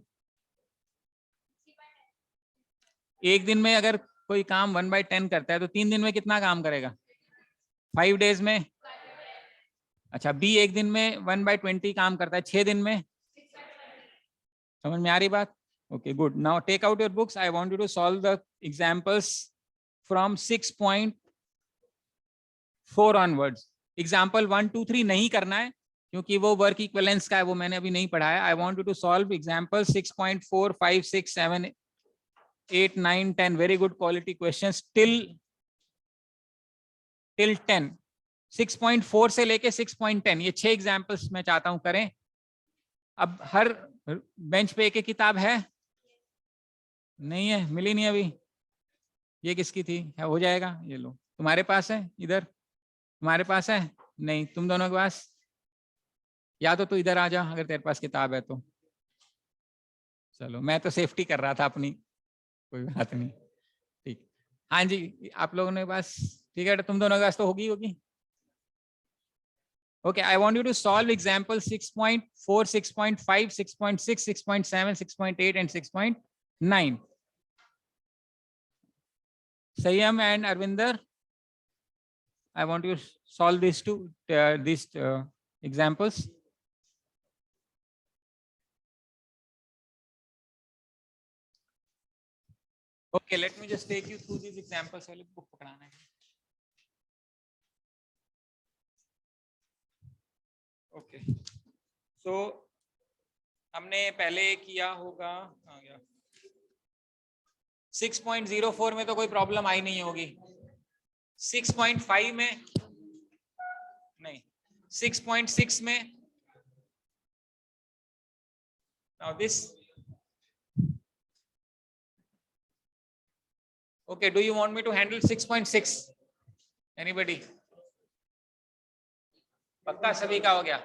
एक दिन में अगर कोई काम 1/10 करता है तो 3 दिन में कितना काम करेगा? 5 डेज में। अच्छा बी एक दिन में 1/20 काम करता है 6 दिन में। समझ में आ रही बात? Okay, good. Now take out your books. I want you to solve the examples from 6.1 4 onwards. Example 1 2 3 नहीं करना है क्योंकि वो वर्क इक्विवेलेंस का है, वो मैंने अभी नहीं पढ़ाया। I want you to solve example 6.4 5 6 7 8 9 10 very good quality questions till 10। 6.4 से लेके 6.10 ये 6 एग्जाम्पल्स मैं चाहता हूं करें। अब हर बेंच पे एक किताब है? नहीं है, मिली नहीं अभी। ये किसकी थी? हो जाएगा, ये लो। तुम्हारे पास है? इधर तुम्हारे पास है? नहीं, तुम दोनों के पास? या तो तू इधर आ जा अगर तेरे पास किताब है तो। चलो, मैं तो सेफ्टी कर रहा था अपनी, कोई बात नहीं। ठीक, हाँ जी, आप लोगों ने पास? ठीक है, तुम दोनों के पास तो होगी। Okay, I want you to solve example 6.4, 6.5, 6.6, 6.7, 6.8 and 6.9. Sayam and Arvinder, I want you to solve these examples. Okay, let me just take you through these examples. Book पकड़ाना है. Okay, so हमने पहले किया होगा 6.04 में तो कोई प्रॉब्लम आई नहीं होगी। 6.5 में नहीं, 6.6 में now this. Okay, do you want me to handle 6.6? Anybody? पक्का सभी का हो गया?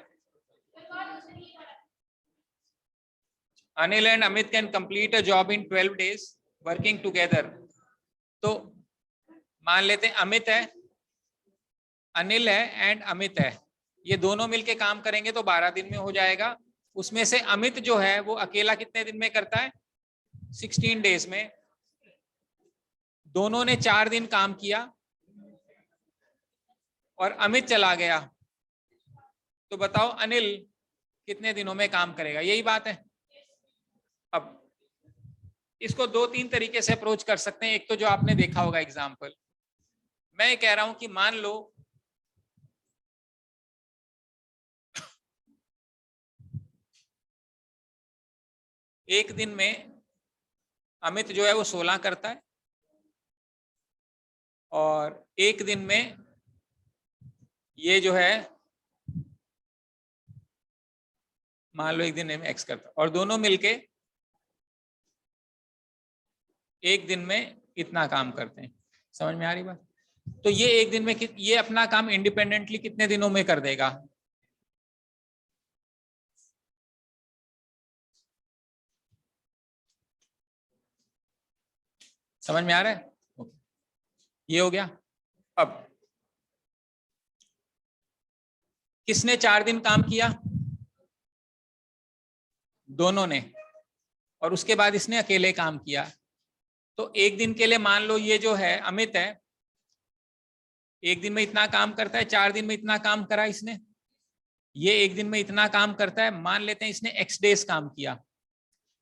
Anil and Amit can complete a job in 12 days working together. तो मान लेते हैं अमित है, अनिल है एंड अमित है, ये दोनों मिलके काम करेंगे तो 12 दिन में हो जाएगा। उसमें से अमित जो है वो अकेला कितने दिन में करता है? 16 डेज में। दोनों ने 4 दिन काम किया और अमित चला गया, तो बताओ अनिल कितने दिनों में काम करेगा? यही बात है। अब इसको 2-3 तरीके से अप्रोच कर सकते हैं। एक तो जो आपने देखा होगा एग्जाम्पल, मैं कह रहा हूं कि मान लो एक दिन में अमित जो है वो 16 करता है और एक दिन में ये जो है मान लो एक दिन में एक्स करता है, और दोनों मिलके एक दिन में इतना काम करते हैं। समझ में आ रही बात? तो ये एक दिन में ये अपना काम इंडिपेंडेंटली कितने दिनों में कर देगा? समझ में आ रहा है? ये हो गया। अब किसने 4 दिन काम किया? दोनों ने, और उसके बाद इसने अकेले काम किया। तो एक दिन के लिए मान लो ये जो है अमित है, एक दिन में इतना काम करता है, 4 दिन में इतना काम करा इसने। ये एक दिन में इतना काम करता है, मान लेते हैं इसने x डेज काम किया,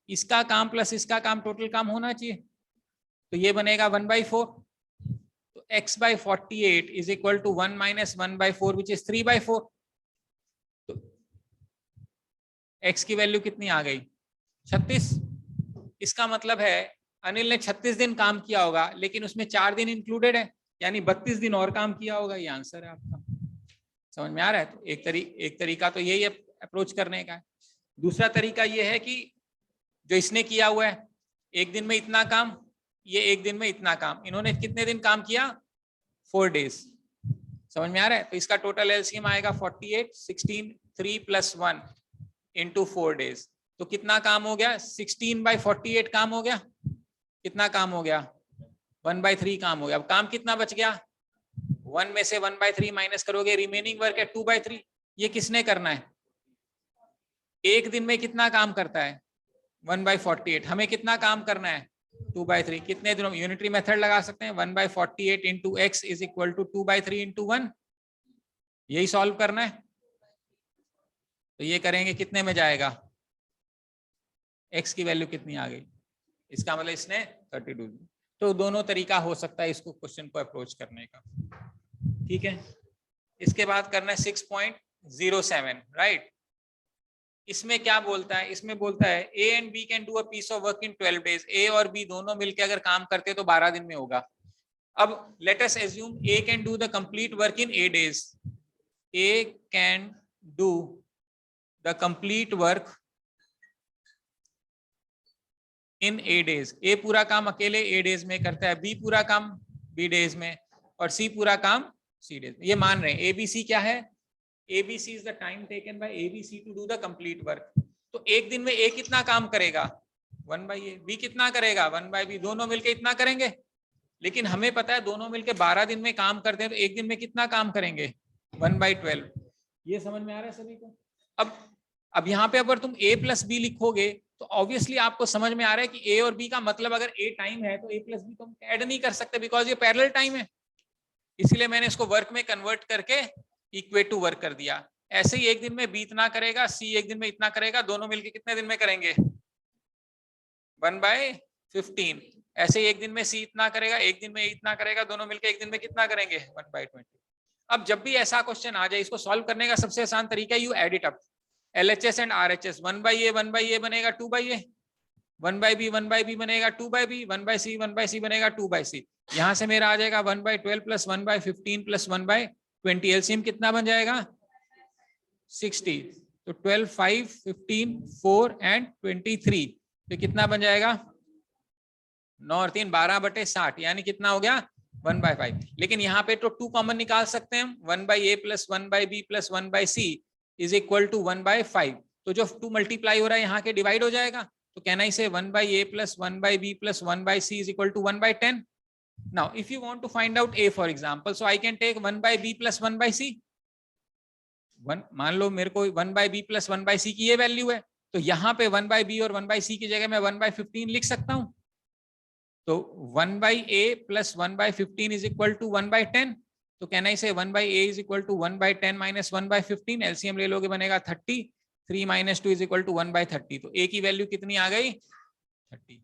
इसका काम प्लस इसका काम टोटल काम होना चाहिए, तो ये बनेगा 1/4। तो x/48 is equal to 1 - 1/4 which is 3/4। तो x की वैल्यू कितनी आ गई? 36। इसका मतलब है अनिल ने 36 दिन काम किया होगा, लेकिन उसमें 4 दिन इंक्लूडेड है, यानी 32 दिन और काम किया होगा। ये आंसर है आपका। समझ में आ रहा है? तो एक तरीका तो यही अप्रोच करने का है। दूसरा तरीका ये है कि जो इसने किया हुआ है, एक दिन में इतना काम, ये एक दिन में इतना काम, इन्होंने कितने दिन काम किया? 4 डेज। समझ में आ रहा है? तो इसका टोटल एलसीएम आएगा 48, 16, 3 + 1 इंटू 4 डेज। तो कितना काम हो गया? 16/48 काम हो गया। कितना काम हो गया? 1/3 काम हो गया। अब काम कितना बच गया? 1 में से 1/3 माइनस करोगे, रिमेनिंग वर्क है 2/3। ये किसने करना है? एक दिन में कितना काम करता है? 1/48। हमें कितना काम करना है? 2/3। कितने दिनों? यूनिटरी मेथड लगा सकते हैं। 1/48 into x is equal to 2/3 into 1। यही सॉल्व करना है। तो ये करेंगे, कितने में जाएगा? एक्स की वैल्यू कितनी आ गई? इसका मतलब इसने 32। तो दोनों तरीका हो सकता है इसको क्वेश्चन को अप्रोच करने का। ठीक है, इसके बाद करना है 6.07, राइट। इसमें क्या बोलता है, इसमें बोलता है A and B can do a piece of work in 12 days। A और बी दोनों मिलकर अगर काम करते तो 12 दिन में होगा। अब let us assume A can do the complete work in 8 days। A can do the complete work in 8 days। ए पूरा काम अकेले 8 days में करता है, बी पूरा काम बी डेज में, और सी पूरा काम सी डेज में। ये मान रहे हैं एबीसी क्या है, ABC is the time taken by ABC to do the complete work. तो एक दिन में ए कितना काम करेगा 1/a, बी कितना करेगा 1/b, दोनों मिलके इतना करेंगे। लेकिन हमें पता है दोनों मिलके 12 दिन में काम करते हैं, तो एक दिन में कितना काम करेंगे 1/12। ये समझ में आ रहा है सभी को। अब यहाँ पे अगर तुम a प्लस बी लिखोगे तो ऑब्वियसली आपको समझ में आ रहा है कि a और b का मतलब अगर a टाइम है तो a प्लस बी तुम ऐड नहीं कर सकते, बिकॉज ये पैरेलल टाइम है। इसीलिए मैंने इसको वर्क में कन्वर्ट करके इक्वेट टू वर्क कर दिया। ऐसे ही एक दिन में b इतना करेगा, c एक दिन में इतना करेगा, दोनों मिलके कितने दिन में करेंगे 1/15। ऐसे ही एक दिन में c इतना करेगा, एक दिन में a इतना करेगा, दोनों मिलके एक दिन में कितना करेंगे 1/20। अब जब भी ऐसा क्वेश्चन आ जाए, इसको सॉल्व करने का सबसे आसान तरीका you add it up, LHS and RHS। 1/a बनेगा 2/a, 1/b 1/b बनेगा 2/b, 1/c बनेगा 2/c। यहां से मेरा आ जाएगा 1/12 प्लस 1/15 प्लस 1/20। एलसीएम कितना बन जाएगा 60। तो 12, 5, 15, 4 एंड 23, तो कितना बन जाएगा 9 और 3 12/60, यानी कितना हो गया 1/5। लेकिन यहाँ पे तो 2 कॉमन निकाल सकते हैं हम, 1/a plus 1/b plus 1/c is equal to 1/5। तो जो 2 मल्टीप्लाई हो रहा है यहाँ के डिवाइड हो जाएगा। तो can I say 1/a plus 1/b plus 1/c is equal to 1/10। Now if you want to find out a for example, so I can take 1/b plus 1/c। मान लो मेरे को 1/b प्लस 1/c की ये value है, तो यहाँ पे 1/b और 1/c की जगह मैं 1/15 लिख सकता हूँ। तो 1/a plus 1/15 is equal to 1/10। तो can I say 1/a is equal to 1/10 minus 1/15। LCM ले लोगे बनेगा 30। 3 माइनस 2 इज इक्वल टू 1/30। तो a की वैल्यू कितनी आ गई 30।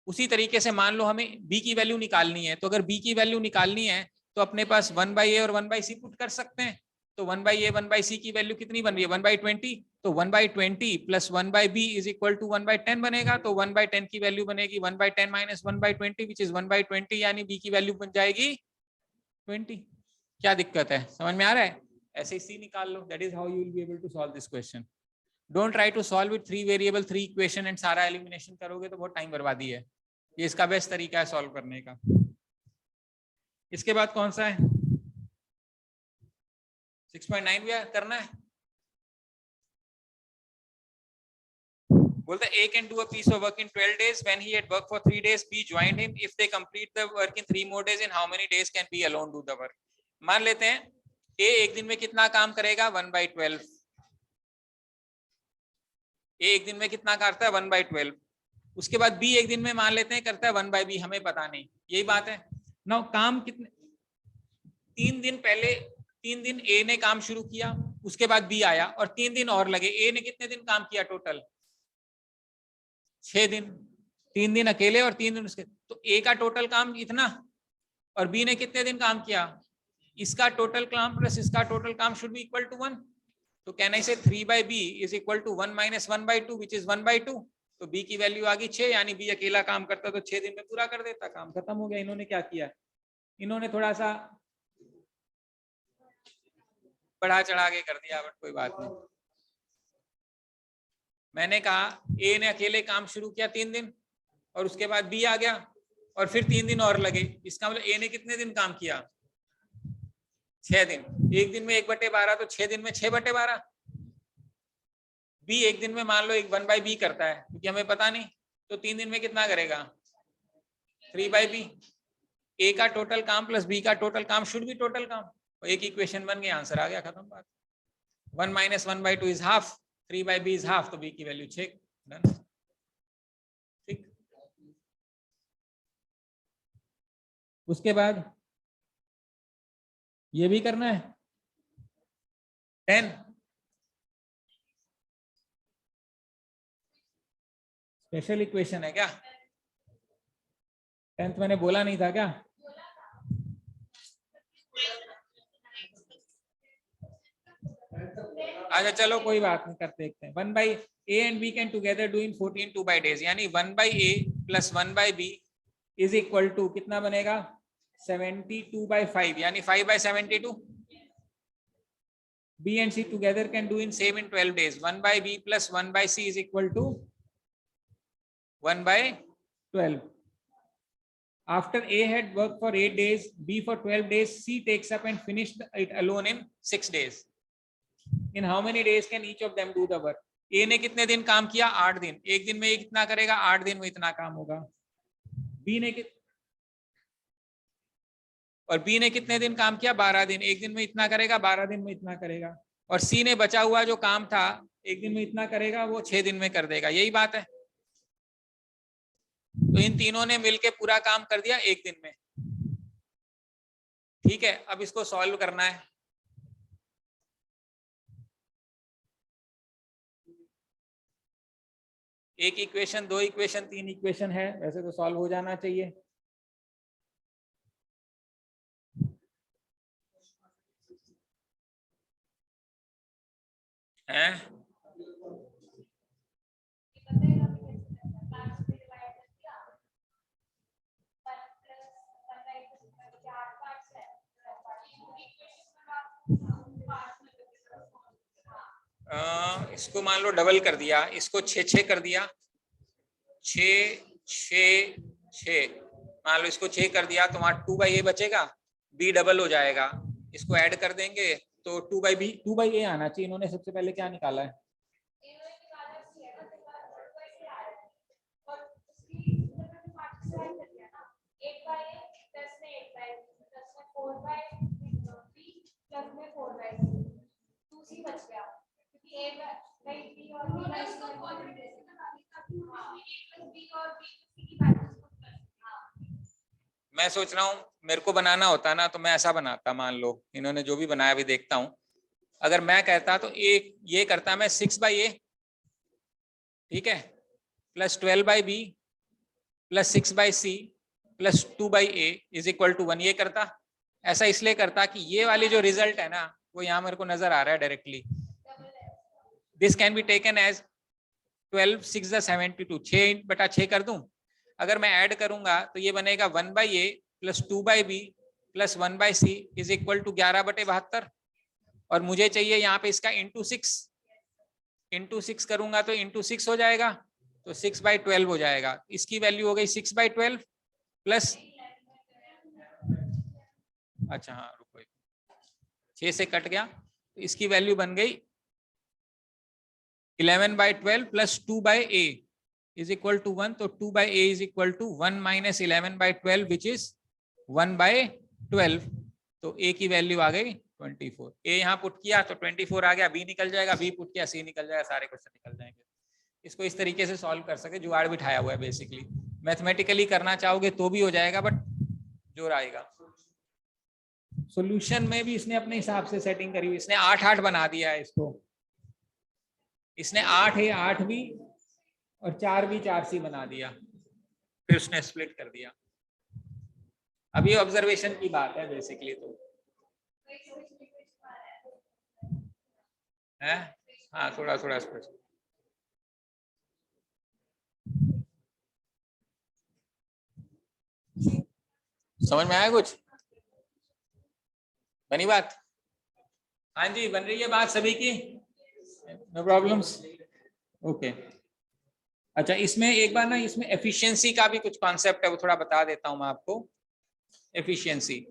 उसी तरीके से मान लो हमें b की वैल्यू निकालनी है, तो अगर b की वैल्यू निकालनी है तो अपने पास 1/a और 1/c पुट कर सकते हैं। तो 1/a 1/c की वैल्यू कितनी बन रही है 1/20। तो 1/20 plus 1/b is equal to 1/10 बनेगा। तो 1/10 की वैल्यू बनेगी 1/10 माइनस 1/20 विच इज 1/20, यानी b की वैल्यू बन जाएगी 20। क्या दिक्कत है, समझ में आ रहा है। ऐसे ही c निकाल लो। That is how you will be able to solve this question. Don't try to solve with 3 variable 3 equation and सारा एलिमिनेशन करोगे तो बहुत टाइम बर्बादी है। ये इसका बेस्ट तरीका है सॉल्व करने का। इसके बाद कौन सा है 6.9 भी करना है। बोलता है A can do a piece of work in 12 days when he had worked for 3 days, B joined him। if they complete the work in 3 more days, in how many days can B alone do the work। मान लेते हैं A एक दिन में कितना काम करेगा 1/12। A एक दिन में कितना करता है 1/12। उसके बाद B एक दिन में मान लेते हैं करता है 1/b, हमें पता नहीं, यही बात है ना। काम कितने 3 दिन पहले 3 दिन A ने काम शुरू किया, उसके बाद B आया और 3 दिन और लगे। A ने कितने दिन काम किया टोटल 6 दिन। 3 दिन अकेले और 3 दिन उसके, तो A का टोटल काम इतना और B ने कितने दिन काम किया, इसका टोटल काम प्लस इसका टोटल काम शुड बी इक्वल टू 1। तो can I say 3/b is equal to 1 minus 1/2 which is 1/2। तो B की वैल्यू आ गई 6, यानी B अकेला काम करता तो 6 दिन में पूरा कर देता, काम खत्म हो गया। इन्होंने क्या किया, इन्होंने थोड़ा सा बढ़ा चढ़ा के कर दिया, बट कोई बात नहीं। मैंने कहा A ने अकेले काम शुरू किया 3 दिन और उसके बाद B आ गया और फिर 3 दिन और लगे। इसका मतलब A ने कितने दिन काम किया 6 दिन। एक दिन में 1/12 तो 6 दिन में 6/12। B एक दिन में मान लो 1/b करता है क्योंकि हमें पता नहीं, तो 3 दिन में कितना करेगा 3/b। A का टोटल काम प्लस B का टोटल काम शुड भी टोटल काम, एक इक्वेशन बन गई, आंसर आ गया, खत्म बात। 1 minus 1/2 is half, 3/b is half, तो B की वैल्यू 6। डन, ठीक। उसके बाद ये भी करना है 10। स्पेशल इक्वेशन है क्या, 10th मैंने बोला नहीं था क्या। अच्छा चलो कोई बात नहीं, करते देखते हैं। 1/a and b can together do in 14 2 by days, यानी 1/a plus 1/b is equal to कितना बनेगा 72/5, यानी 5/72. b and c together can do in same in 12 days. 1/b plus 1/c is equal to 1/12. After a had worked for 8 days, b for 12 days, c takes up and finished it alone in 6 days. In how many days can each of them do the work? A ने कितने दिन काम किया? 8 दिन। एक दिन में ये कितना करेगा? 8 दिन में इतना काम होगा। B ने और B ने कितने दिन काम किया? 12 दिन। एक दिन में इतना करेगा, 12 दिन में इतना करेगा। और C ने बचा हुआ जो काम था एक दिन में इतना करेगा, वो 6 दिन में कर देगा। यही बात है। तो इन तीनों ने मिलके पूरा काम कर दिया एक दिन में। ठीक है, अब इसको सॉल्व करना है। एक इक्वेशन, 2 इक्वेशन, 3 इक्वेशन है, वैसे तो सॉल्व हो जाना चाहिए। हैं? इसको मान लो डबल कर दिया, इसको 6 कर दिया, 6 6 6, मान लो इसको 6 कर दिया तो वहां 2/a बचेगा, b डबल हो जाएगा। इसको ऐड कर देंगे तो 2/b 2/a आना चाहिए। इन्होंने सबसे पहले क्या निकाला है? मैं सोच रहा हूँ मेरे को बनाना होता ना तो मैं ऐसा बनाता, मान लो इन्होंने जो भी बनाया अभी देखता हूँ। अगर मैं कहता तो एक ये करता मैं 6/a, ठीक है, plus 12/b plus 6/c plus 2/a is equal to 1, ये करता। ऐसा इसलिए करता कि ये वाली जो रिजल्ट है ना वो यहाँ मेरे को नजर आ रहा है directly. This can be taken as 12 6 72, 6/6 कर दूं। अगर मैं ऐड करूंगा तो ये बनेगा 1/a plus 2/b plus 1/c is equal to 11/72। और मुझे चाहिए यहाँ पे इसका इंटू 6 करूंगा तो इंटू 6 हो जाएगा, तो 6/12 हो जाएगा। इसकी वैल्यू हो गई 6/12 प्लस, अच्छा हाँ रुको, 6 से कट गया तो इसकी वैल्यू बन गई 11/12 plus 2/a is equal to 1, तो 2/a is equal to 1 minus 11/12 which is 1/12। तो a की वैल्यू आ गई 24। a यहाँ पुट किया तो 24 आ गया, b निकल जाएगा, b पुट किया c निकल जाएगा, सारे क्वेश्चन निकल जाएंगे। इसको इस तरीके से सॉल्व कर सके, जुगाड़ बिठाया हुआ है बेसिकली। मैथमेटिकली करना चाहोगे तो भी हो जाएगा, बट जोर आएगा। सॉल्यूशन में भी इसने अपने हिसाब से सेटिंग करी हुई, इसने 8 बना दिया है इसको। इसने 8a 8b और 4b 4c बना दिया, फिर उसने स्प्लिट कर दिया। अब ये ऑब्जर्वेशन की बात है बेसिकली, तो है हाँ थोड़ा थोड़ा स्पष्ट समझ में आया कुछ? बनी बात? हाँ जी बन रही है बात सभी की, नो प्रॉब्लम्स, ओके। अच्छा इसमें एक बार ना, इसमें एफिशिएंसी का भी कुछ कॉन्सेप्ट है, वो थोड़ा बता देता हूं मैं आपको। Efficiency,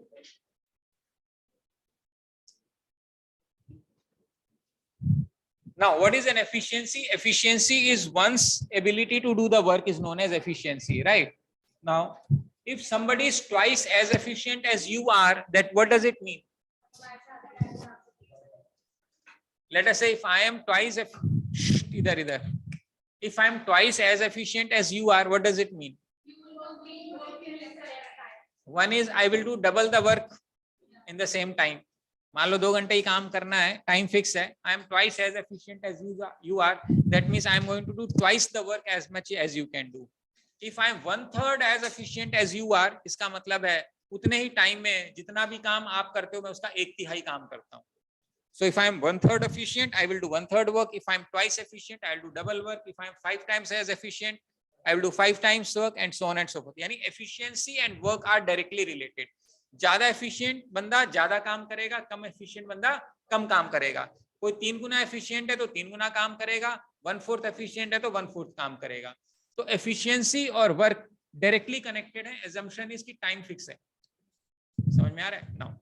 now what is an efficiency? Efficiency is one's ability to do the work is known as efficiency, right? Now if somebody is twice as efficient as you are, that what does it mean? Let us say if I am twice if I am twice as efficient as you are, what does it mean? One is I will do double the work in the same time. मान लो 2 घंटे ही काम करना है, time fix है, I am twice as efficient as you are, that means I am going to do twice the work as much as you can do. If I am 1/3 as efficient as you are, इसका मतलब है उतने ही time में जितना भी काम आप करते हो मैं उसका 1/3 काम करता हूँ। So if I'm 1/3 efficient, I will do 1/3 work. If I'm twice efficient, I'll do double work. If I'm 5 times as efficient, I will do 5 times work, and so on and so forth. यानी efficiency and work are directly related. ज्यादा efficient बंदा ज्यादा काम करेगा, कम efficient बंदा कम काम करेगा. कोई 3 गुना efficient है तो 3 गुना काम करेगा, 1/4 efficient है तो 1/4 काम करेगा. तो efficiency और work directly connected है. Assumption is कि time fix है. समझ में आ रहा है? Now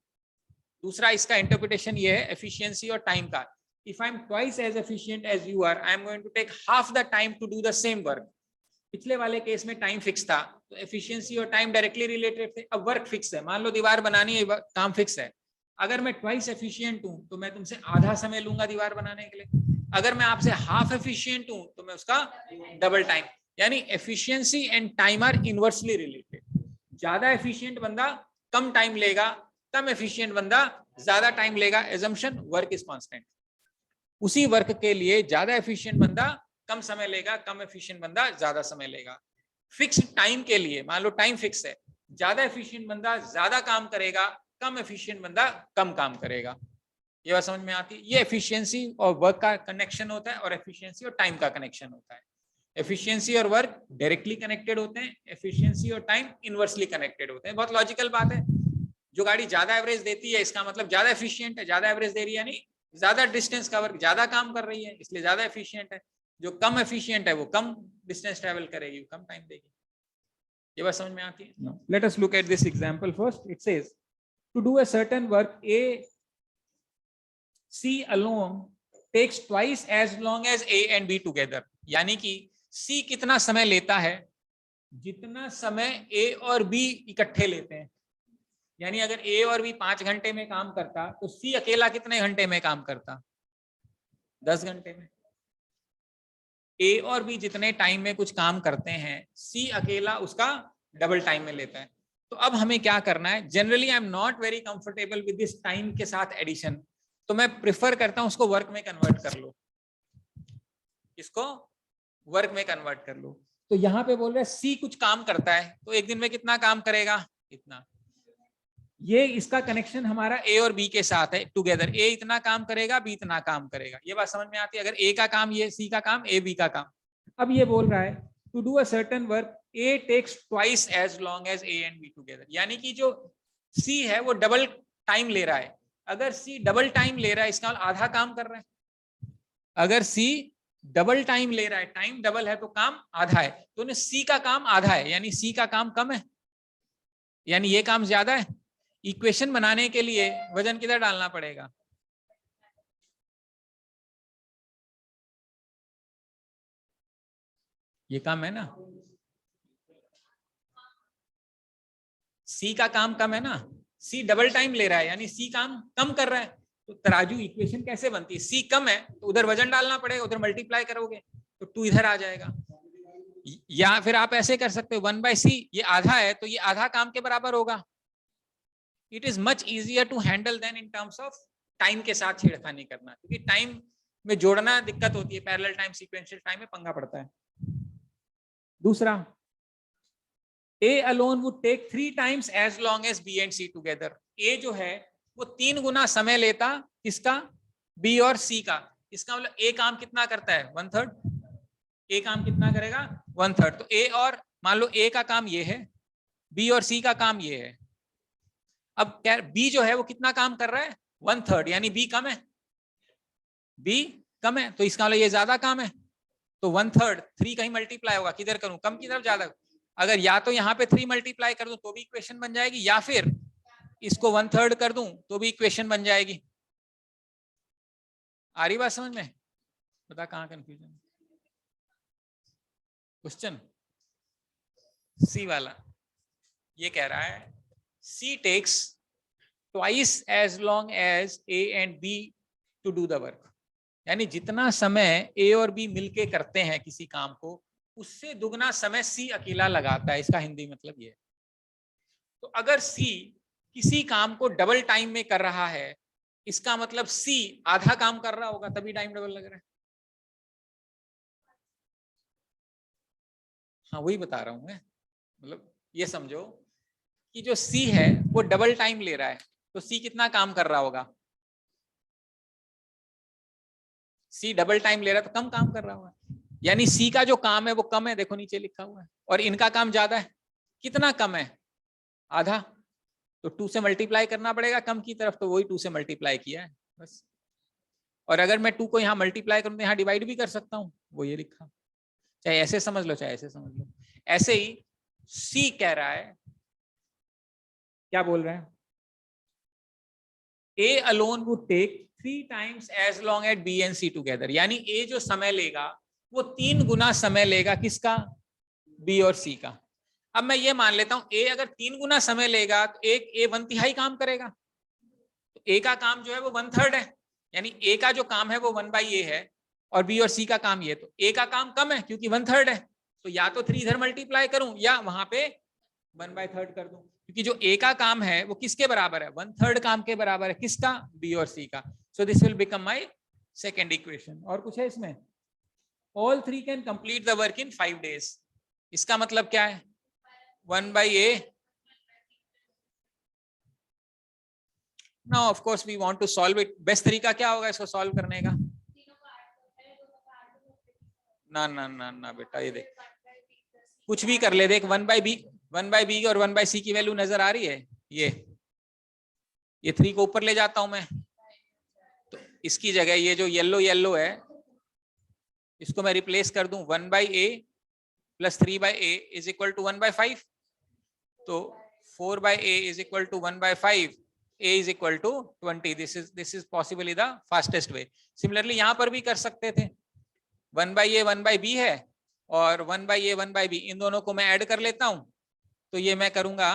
दूसरा इसका इंटरप्रिटेशन ये है एफिशिएंसी और टाइम का. If I am twice as efficient as you are, I am going to take half the time to do the same work. पिछले वाले केस में टाइम फिक्स था तो एफिशिएंसी और टाइम डायरेक्टली रिलेटेड थे. अब वर्क फिक्स है. मान लो दीवार बनानी है, काम फिक्स है. अगर मैं ट्वाइस एफिशिएंट हूं तो मैं तुमसे आधा समय लूंगा दीवार बनाने के लिए. अगर मैं आपसे हाफ एफिशिएंट हूं तो मैं उसका डबल टाइम. यानी efficiency and time are inversely related. ज्यादा एफिशिएंट बंदा कम टाइम लेगा, कम एफिशिएंट बंदा ज्यादा टाइम लेगा. Assumption work is constant. उसी वर्क के लिए ज्यादा एफिशिएंट बंदा कम समय लेगा, कम एफिशिएंट बंदा ज्यादा समय लेगा. फिक्स्ड टाइम के लिए मान लो टाइम फिक्स है, ज्यादा एफिशिएंट बंदा ज्यादा काम करेगा, कम एफिशिएंट बंदा कम काम करेगा. ये बात समझ में आती है? ये एफिशिएंसी और वर्क का कनेक्शन होता है और एफिशिएंसी और टाइम का कनेक्शन होता है. एफिशिएंसी और वर्क डायरेक्टली कनेक्टेड होते हैं, एफिशिएंसी और टाइम इनवर्सली कनेक्टेड होते हैं. बहुत लॉजिकल बात है. जो गाड़ी ज्यादा एवरेज देती है इसका मतलब ज्यादा एफिशिएंट है. ज्यादा एवरेज दे रही है यानी ज्यादा डिस्टेंस कवर, ज्यादा काम कर रही है, इसलिए ज्यादा एफिशिएंट है. जो कम एफिशिएंट है वो कम डिस्टेंस ट्रेवल करेगी, कम टाइम देगी. ये बात समझ में आती है? Let us look at this example first. It says to do a certain work A C alone takes twice as long as A and B together. यानी कि सी कितना समय लेता है जितना समय ए और बी इकट्ठे लेते हैं. यानी अगर ए और बी 5 घंटे में काम करता तो सी अकेला कितने घंटे में काम करता? 10 घंटे में. ए और बी जितने टाइम में कुछ काम करते हैं, सी अकेला उसका डबल टाइम में लेता है. तो अब हमें क्या करना है? Generally I am not very comfortable with this time के साथ एडिशन, तो मैं प्रिफर करता हूं उसको वर्क में कन्वर्ट कर लो. इसको वर्क में कन्वर्ट कर लो. तो यहां पे बोल रहे हैं सी कुछ काम करता है तो एक दिन में कितना काम करेगा? इतना. ये इसका कनेक्शन हमारा ए और बी के साथ है टुगेदर. ए इतना काम करेगा, बी इतना काम करेगा. ये बात समझ में आती है? अगर ए का काम ये, सी का काम ए, बी का काम. अब ये बोल रहा है to do a certain work A takes twice as long as A and B together. यानी कि जो सी है वो डबल टाइम ले रहा है. अगर सी डबल टाइम ले रहा है इसका आधा काम कर रहा है. अगर सी डबल टाइम ले रहा है, टाइम डबल है तो काम आधा है. तो सी का काम आधा है यानी सी का काम कम है, यानी ये काम ज्यादा है. इक्वेशन बनाने के लिए वजन किधर डालना पड़ेगा? ये काम है ना, सी का काम कम है ना. सी डबल टाइम ले रहा है यानी सी काम कम कर रहा है. तो तराजू इक्वेशन कैसे बनती है? सी कम है तो उधर वजन डालना पड़ेगा, उधर मल्टीप्लाई करोगे तो 2 इधर आ जाएगा. या फिर आप ऐसे कर सकते हो 1/c, ये आधा है तो ये आधा काम के बराबर होगा. It is much easier to handle than in terms of time के साथ छेड़खानी करना, क्योंकि टाइम में जोड़ना दिक्कत होती है. पैरेलल टाइम, सीक्वेंशियल टाइम में पंगा पड़ता है. दूसरा, A alone would take 3 times as long as B and C together. A जो है वो 3 गुना समय लेता किसका? बी और सी का. इसका मतलब ए काम कितना करता है? 1/3. ए काम कितना करेगा? 1/3. तो ए और मान लो ए का काम ये है, बी और सी का काम ये है. अब क्या बी जो है वो कितना काम कर रहा है? 1/3. यानी बी कम है, बी कम है तो इसका मतलब ये ज्यादा काम है. तो 1/3 3 कहीं मल्टीप्लाई होगा, किधर करूं? कम की तरफ ज्यादा. अगर या तो यहाँ पे 3 मल्टीप्लाई कर दूं तो भी इक्वेशन बन जाएगी, या फिर इसको 1/3 कर दूं तो भी इक्वेशन बन जाएगी. आ रही बात समझ में? बता कहाँ कंफ्यूजन? क्वेश्चन सी वाला ये कह रहा है C takes twice as long as A and B to do the work. यानी जितना समय A और B मिलके करते हैं किसी काम को, उससे दुगना समय C अकेला लगाता है. इसका हिंदी मतलब ये है. तो अगर C किसी काम को डबल टाइम में कर रहा है, इसका मतलब C आधा काम कर रहा होगा तभी टाइम डबल लग रहा है. हाँ वही बता रहा हूं मैं. मतलब ये समझो कि जो C है वो डबल टाइम ले रहा है तो C कितना काम कर रहा होगा? सी डबल टाइम ले रहा है तो कम काम कर रहा हुआ है, यानी सी का जो काम है वो कम है, देखो नीचे लिखा हुआ है, और इनका काम ज्यादा है। कितना कम है? आधा। तो 2 से मल्टीप्लाई करना पड़ेगा कम की तरफ, तो वही 2 से मल्टीप्लाई किया है बस। और अगर मैं 2 को यहाँ मल्टीप्लाई करूँ तो यहाँ डिवाइड भी कर सकता हूँ, वो ये लिखा, चाहे ऐसे समझ लो चाहे ऐसे समझ लो। ऐसे ही सी कह रहा है, क्या बोल रहे हैं, A alone would take 3 times as long as B and C together, यानी A जो समय लेगा वो 3 गुना समय लेगा किसका? B और C का। अब मैं ये मान लेता हूं A अगर 3 गुना समय लेगा तो एक A 1/3 काम करेगा, तो A का काम जो है वो 1/3 है, यानी A का जो काम है वो 1/A है और B और C का काम ये, तो A का काम कम है क्योंकि 1/3 है, तो या तो 3 इधर मल्टीप्लाई करूं या वहां पे 1/3 कर दूं, क्योंकि जो A का काम है वो किसके बराबर है? 1/3 काम के बराबर है, किसका? B और C का। So this will become my second equation. और कुछ है इसमें? All 3 can complete the work in 5 days। इसका मतलब क्या है? 1/A। Now of course we want to solve it. Best तरीका क्या होगा इसको सॉल्व करने का? ना ना ना ना बेटा, ये देख कुछ भी कर ले, देख 1/B और 1/C की वैल्यू नजर आ रही है, ये 3 को ऊपर ले जाता हूं मैं, तो इसकी जगह ये जो येलो है इसको मैं रिप्लेस कर दूं 1/A plus 3/A is equal to 1/5, तो 4/A is equal to 1/5, A is equal to 20। This is possibly the fastest way. Similarly यहां पर भी कर सकते थे, 1/A 1/B है और 1/A 1/B, इन दोनों को मैं ऐड कर लेता हूं, तो ये मैं करूंगा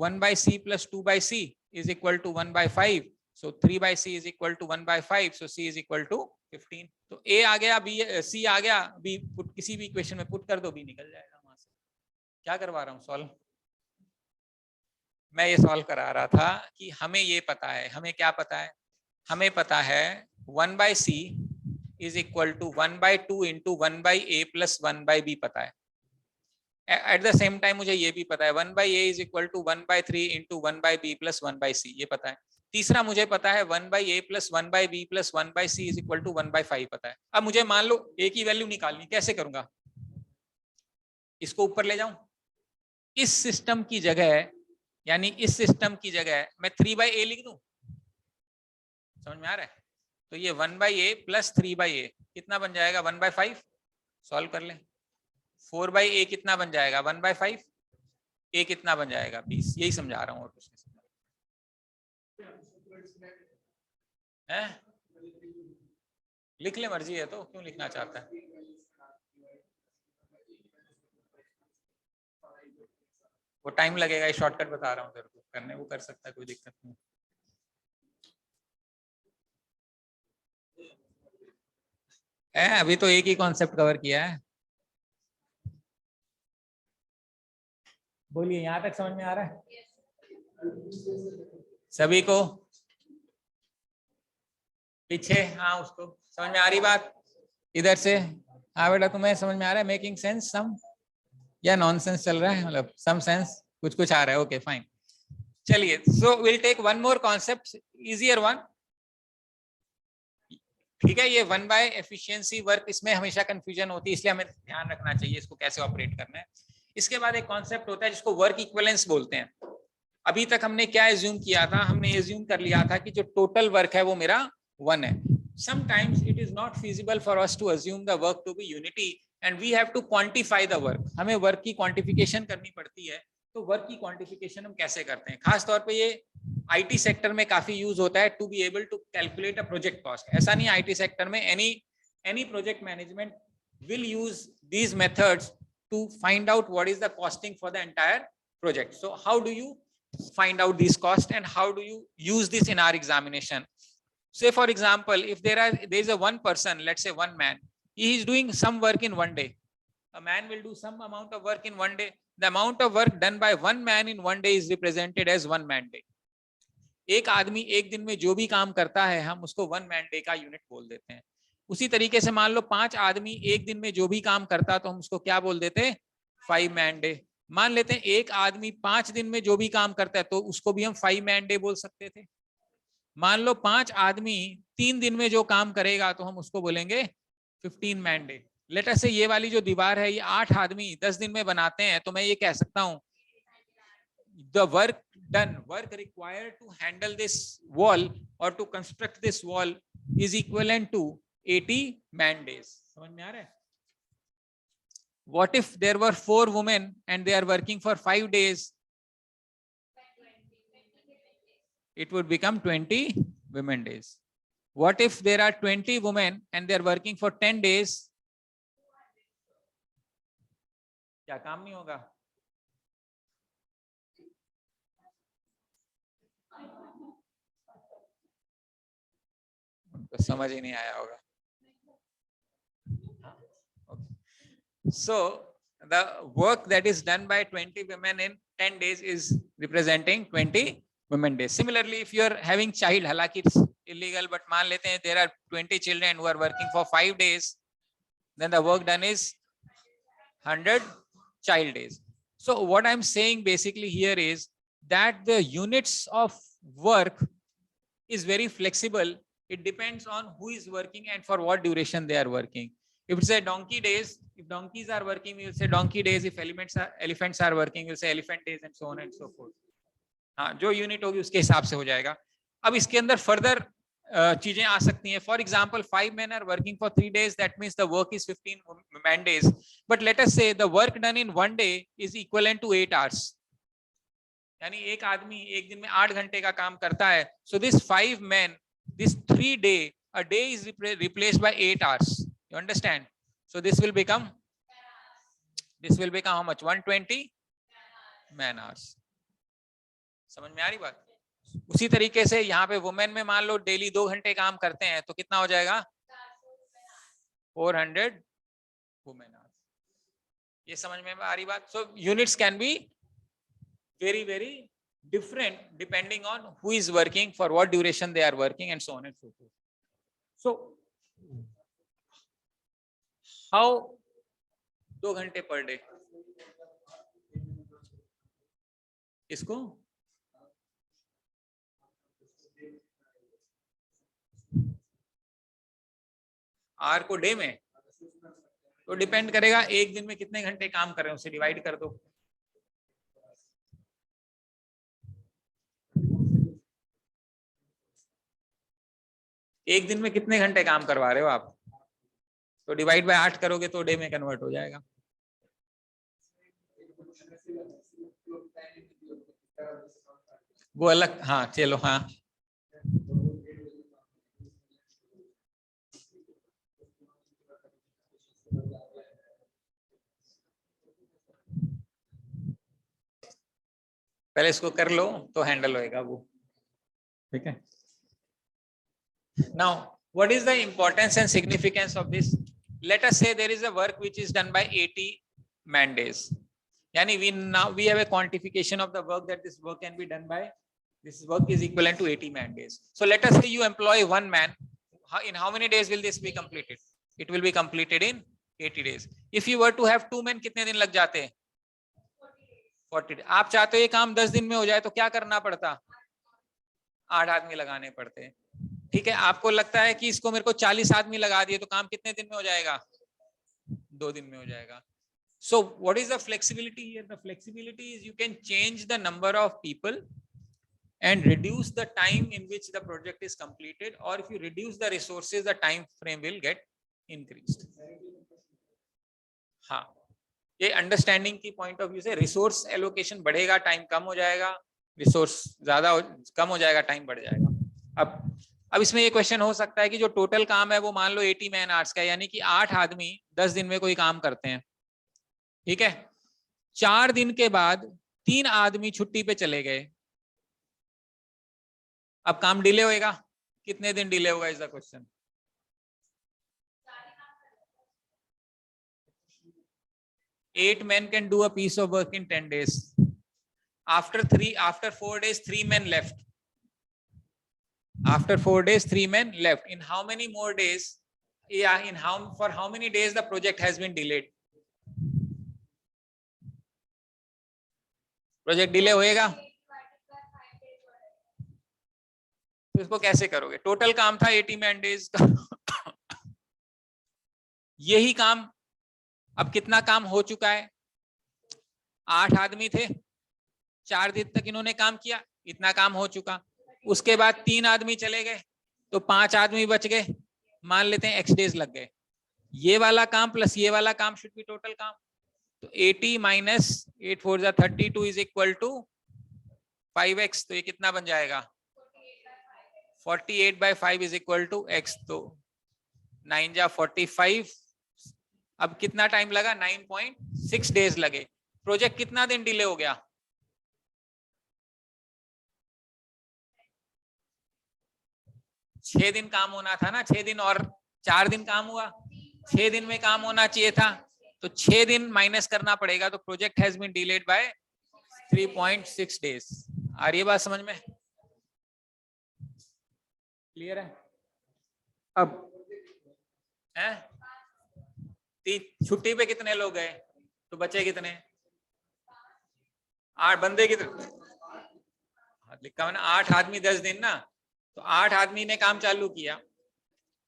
1/C plus 2/C is equal to 1/5, so 3/C is equal to 1/5, so C is equal to 15। तो A आ गया, B C आ गया, B पुट किसी भी इक्वेशन में पुट कर दो, B निकल जाएगा वहां से। क्या करवा रहा हूँ सॉल्व? मैं ये सॉल्व करा रहा था कि हमें ये पता है, हमें क्या पता है? हमें पता है 1/C is equal to 1/2 into 1/A plus 1/B पता है। एट द सेम टाइम मुझे ये भी पता है 1/A is equal to 1/3 into 1/B plus 1/C, ये पता है। तीसरा मुझे पता है 1/A plus 1/B plus 1/C is equal to 1/5 पता है। अब मुझे मान लो A की वैल्यू निकालनी, कैसे करूंगा? इसको ऊपर ले जाऊं, इस सिस्टम की जगह, यानी इस सिस्टम की जगह मैं 3/A लिख दूं, समझ में आ रहा है? तो ये 1/A प्लस 3/A कितना बन जाएगा? 1/5। सॉल्व कर लें, 4/A कितना बन जाएगा? 1/5। A कितना बन जाएगा? 20। यही समझा रहा हूँ और कुछ नहीं समझा है? लिख ले, मर्जी है तो, क्यों लिखना चाहता है? वो टाइम लगेगा, शॉर्टकट बता रहा हूँ तेरे को, करने वो कर सकता है, कोई दिक्कत नहीं। अभी तो एक ही कॉन्सेप्ट कवर किया है। बोलिए, यहां तक समझ में आ रहा है सभी को? पीछे, हाँ उसको समझ में आ रही बात? इधर से हाँ बेटा, तुम्हें समझ में आ रहा है? मेकिंग सेंस सम, या नॉनसेंस चल रहा है? मतलब सम सेंस, कुछ कुछ आ रहा है। ओके फाइन, चलिए। So will take one more concept, easier one. ठीक है, ये 1/, एफिशिएंसी, वर्क, इसमें हमेशा कंफ्यूजन होती है, इसलिए हमें ध्यान रखना चाहिए इसको कैसे ऑपरेट करना है। इसके बाद एक कॉन्सेप्ट होता है जिसको वर्क इक्विवेलेंस बोलते हैं। अभी तक हमने क्या एज्यूम किया था? हमने एज्यूम कर लिया था कि जो टोटल वर्क है वो मेरा 1 है। Sometimes it is not feasible for us to assume the work to be unity and we have to quantify the work. हमें वर्क की क्वांटिफिकेशन करनी पड़ती है। तो वर्क की क्वांटिफिकेशन हम कैसे करते हैं? खास तौर पे ये आईटी सेक्टर में काफी यूज होता है, to be able to calculate a project cost. ऐसा नहीं, आईटी सेक्टर में any project management will use these methods to find out what is the costing for the entire project. So how do you find out these costs and how do you use this in our examination? Say for example, if there is a one person, let's say one man, he is doing some work in one day. A man will do some amount of work in one day. The amount of work done by one man in one day is represented as one man day. एक आदमी एक दिन में जो भी काम करता है हम उसको वन मैन डे का यूनिट बोल देते हैं। उसी तरीके से मान लो 5 आदमी एक दिन में जो भी काम करता तो हम उसको क्या बोल देते? 5 मैन डे। मान लेते हैं एक आदमी 5 दिन में जो भी काम करता है तो उसको भी हम 5 मैन डे बोल सकते थे। मान लो 5 आदमी 3 दिन में जो काम करेगा तो हम उसको बोलेंगे 15 मैन डे। लेट अस से ये वाली जो दीवार है ये 8 आदमी 10 दिन में बनाते हैं, तो मैं ये कह सकता हूं the work done, work required to handle this wall or to construct this wall is equivalent to 80 man days। समझ में आ रहा है? What if there were 4 women and they are working for 5 days? It would become 20 women days. What if there are 20 women and they are working for 10 days? क्या काम नहीं होगा? उनको समझ ही नहीं आया होगा। So the work that is done by 20 women in 10 days is representing 20 women days. Similarly, if you are having child, हालांकि it's illegal, but मान लेते हैं there are 20 children who are working for 5 days, then the work done is 100 child days. So what I'm saying basically here is that the units of work is very flexible. It depends on who is working and for what duration they are working. If it's a donkey days, if donkeys are working, we will say donkey days. If elephants are working, we'll say elephant days, and so on and so forth. हाँ, जो unit होगी उसके हिसाब से हो जाएगा। अब इसके अंदर फर्दर चीजें आ सकती हैं। For example 5 men are working for 3 days, that means the work is 15 man days. But let us say the work done in 1 day is equivalent to 8 hours. यानी एक आदमी एक दिन में 8 घंटे का काम करता है। So this 5 men, this 3 day, a day is replaced by 8 hours. You understand? So this will become how much? 120 man hours. समझ में आ रही बात? उसी तरीके से यहाँ पे वुमेन में मान लो डेली 2 घंटे काम करते हैं तो कितना हो जाएगा? 400 वुमेन आवर्स। ये समझ में आ रही बात? So units can be very very different depending on who is working, for what duration they are working, and so on and so forth. So how 2 घंटे per day? इसको आर को day में तो डिपेंड करेगा एक दिन में कितने घंटे काम कर रहे हैं, उसे डिवाइड कर दो। एक दिन में कितने घंटे काम करवा रहे हो आप, तो डिवाइड बाय 8 करोगे तो डे में कन्वर्ट हो जाएगा। वो अलग, हाँ चलो, हाँ पहले इसको कर लो तो हैंडल होएगा वो, ठीक है। Now what is the importance and significance of this? Let us say there is a work which is done by 80 man days. Yani we have a quantification of the work that this work can be done by, this work is equivalent to 80 man days. So let us say you employ 1 man. In how many days will this be completed? It will be completed in 80 days. If you were to have 2 men, कितने दिन लग जाते हैं? 40 days. आप चाहते हो ये काम 10 दिन में हो जाए तो क्या करना पड़ता? 8 आदमी लगाने पड़ते हैं, ठीक है। आपको लगता है कि इसको मेरे को 40 आदमी लगा दिए तो काम कितने दिन में हो जाएगा? 2 दिन में हो जाएगा। So what is the flexibility here? The flexibility is you can change the number of people and reduce the time in which the project is completed, or if you reduce the resources, the time frame will get increased. हाँ, ये understanding की point of view से resource allocation बढ़ेगा, time कम हो जाएगा, resource ज्यादा कम हो जाएगा, टाइम बढ़ जाएगा। अब इसमें ये क्वेश्चन हो सकता है कि जो टोटल काम है वो मान लो 80 मैन आवर्स का है, यानी कि 8 आदमी 10 दिन में कोई काम करते हैं, ठीक है। 4 दिन के बाद 3 आदमी छुट्टी पे चले गए, अब काम डिले होएगा। कितने दिन डिले होगा is the question? 8 men can do a piece of work in 10 days. After 4 days 3 men left. After 4 days 3 men left. In how many more days? Yeah, for how many days the project has been delayed? Project delay होएगा तो इसको कैसे करोगे? Total काम था 80 man days का यही काम अब कितना काम हो चुका है? 8 आदमी थे, 4 दिन तक इन्होंने काम किया, इतना काम हो चुका। उसके बाद 3 आदमी चले गए तो 5 आदमी बच गए, मान लेते हैं x डेज लग गए। ये वाला काम प्लस ये वाला काम शुड बी टोटल काम। तो 80 माइनस 8 4 जा 32 इज इक्वल टू 5x। तो ये कितना बन जाएगा? 48/5 इज इक्वल टू x। तो 9 जा 45। अब कितना टाइम लगा? 9.6 डेज लगे। प्रोजेक्ट कितना दिन डिले हो गया? 6 दिन काम होना था ना, 6 दिन और 4 दिन काम हुआ, 6 दिन में काम होना चाहिए था, तो 6 दिन माइनस करना पड़ेगा। तो project has been delayed by 3.6 days. आ रही है बात समझ में? क्लियर है? अब है छुट्टी पे कितने लोग गए तो बचे कितने? 8 बंदे कितने लिखा हुआ ना, 8 आदमी 10 दिन ना, तो 8 आदमी ने काम चालू किया,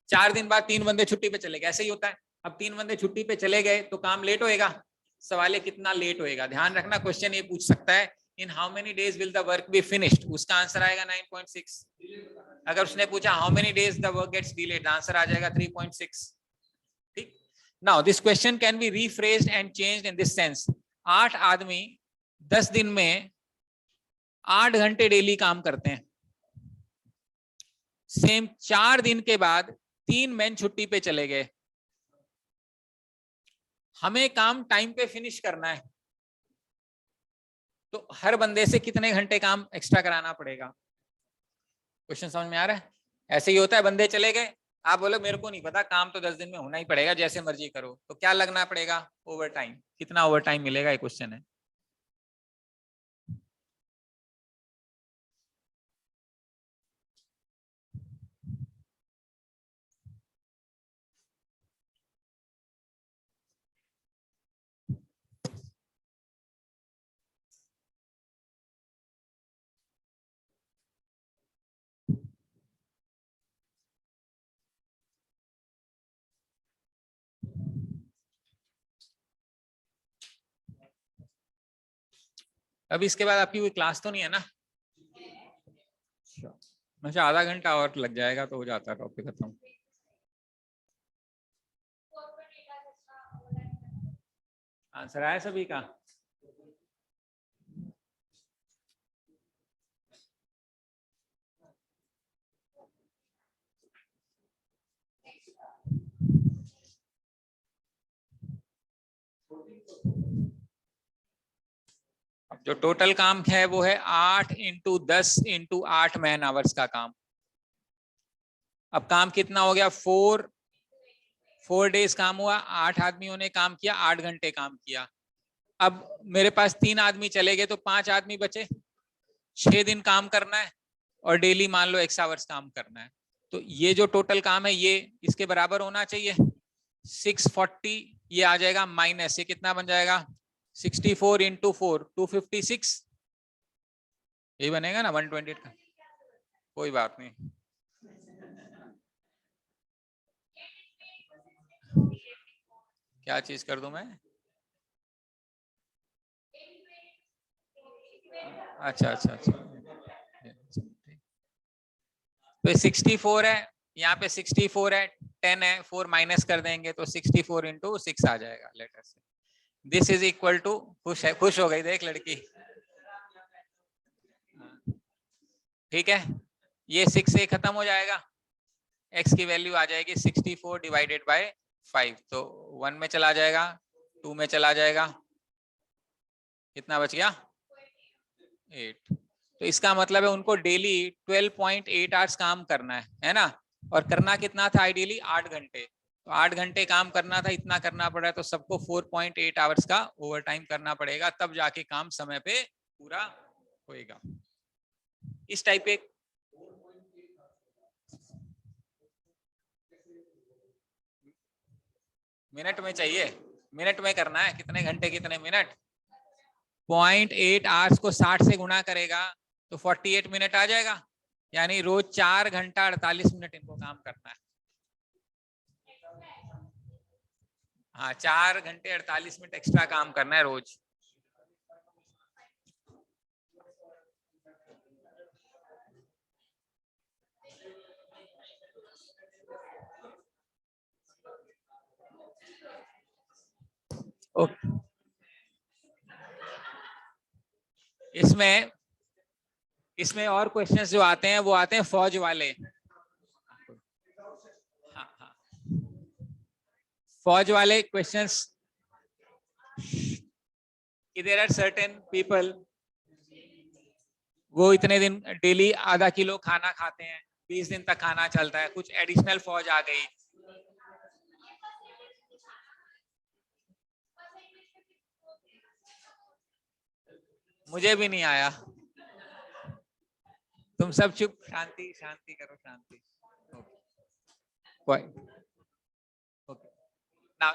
4 दिन बाद 3 बंदे छुट्टी पे चले गए। ऐसे ही होता है। अब 3 बंदे छुट्टी पे चले गए तो काम लेट होएगा। सवाल है कितना लेट होएगा। ध्यान रखना, क्वेश्चन ये पूछ सकता है in how many days will the work be finished. उसका आंसर आएगा 9.6। अगर उसने पूछा how many days the work gets delayed, answer आ जाएगा 3.6। ठीक। Now this question can be rephrased and changed in this sense. 8 आदमी 10 दिन में 8 घंटे डेली काम करते हैं। सेम 4 दिन के बाद 3 मैन छुट्टी पे चले गए। हमें काम टाइम पे फिनिश करना है, तो हर बंदे से कितने घंटे काम एक्स्ट्रा कराना पड़ेगा? क्वेश्चन समझ में आ रहा है? ऐसे ही होता है, बंदे चले गए, आप बोलो मेरे को नहीं पता, काम तो 10 दिन में होना ही पड़ेगा, जैसे मर्जी करो। तो क्या लगना पड़ेगा? Over time. कितना ओवर टाइम मिलेगा? ये क्वेश्चन है। अभी इसके बाद आपकी कोई क्लास तो नहीं है ना? अच्छा, आधा घंटा और लग जाएगा तो हो जाता है टॉपिक खत्म। आंसर आया सभी का? अब जो टोटल काम है वो है 8 × 10 × 8 मैन आवर्स का काम। अब काम कितना हो गया? 4 डेज काम हुआ, 8 आदमियों ने काम किया, 8 घंटे काम किया। अब मेरे पास 3 आदमी चले गए तो 5 आदमी बचे, 6 दिन काम करना है और डेली मान लो x आवर्स काम करना है। तो ये जो टोटल काम है ये इसके बराबर होना चाहिए 640। ये आ जाएगा माइनस, ये कितना बन जाएगा? 64 × 4 256। यही बनेगा ना 128 का? कोई बात नहीं, क्या चीज कर दूं मैं? अच्छा अच्छा अच्छा, तो 64 है, यहाँ पे 64 है, 10 है, 4 माइनस कर देंगे तो 64 × 6 आ जाएगा। लेटर से दिस इज इक्वल टू, खुश है, खुश हो गई देख लड़की। ठीक है, ये 6 से खत्म हो जाएगा, x की वैल्यू आ जाएगी 64 डिवाइडेड बाय 5। तो 1 में चला जाएगा, 2 में चला जाएगा, कितना बच गया? 8। तो इसका मतलब है उनको डेली 12.8 आवर्स काम करना है ना? और करना कितना था आइडियली? 8 घंटे। तो 8 घंटे काम करना था, इतना करना पड़ा, तो सबको 4.8 आवर्स का ओवर टाइम करना पड़ेगा, तब जाके काम समय पे पूरा होएगा। इस टाइप के मिनट में चाहिए, मिनट में करना है, कितने घंटे कितने मिनट। 0.8 आवर्स को 60 से गुणा करेगा तो 48 मिनट आ जाएगा। यानी रोज 4 घंटा 48 मिनट इनको काम करना है। हाँ, 4 घंटे 48 मिनट एक्स्ट्रा काम करना है रोज। ओके, इसमें और क्वेश्चंस जो आते हैं वो आते हैं फौज वाले। हाँ हाँ, फौज वाले क्वेश्चंस कि देयर आर सर्टेन पीपल, वो इतने दिन डेली आधा किलो खाना खाते हैं, 20 दिन तक खाना चलता है, कुछ एडिशनल फौज आ गई। मुझे भी नहीं आया, तुम सब चुप, शांति शांति करो, शांति। Now,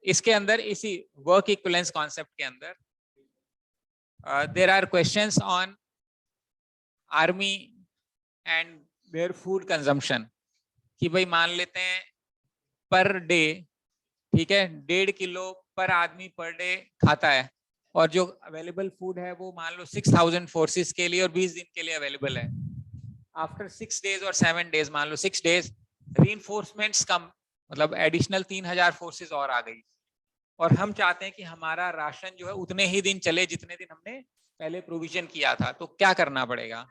इसके अंदर इसी वर्क इक्विवेलेंस कॉन्सेप्ट के अंदर there are questions on army and their food consumption, कि भाई मान लेते हैं पर डे, ठीक है, 1.5 किलो पर आदमी पर डे खाता है, और जो अवेलेबल फूड है वो मान लो 6000 फोर्सेस के लिए और 20 दिन के लिए अवेलेबल है। आफ्टर 6 डेज और 7 डेज, मान लो 6 डेज, रीइंफोर्समेंट्स कम, मतलब एडिशनल 3000 फोर्सेस और आ गई, और हम चाहते हैं कि हमारा राशन जो है उतने ही दिन चले जितने दिन हमने पहले प्रोविजन किया था। तो क्या करना पड़ेगा?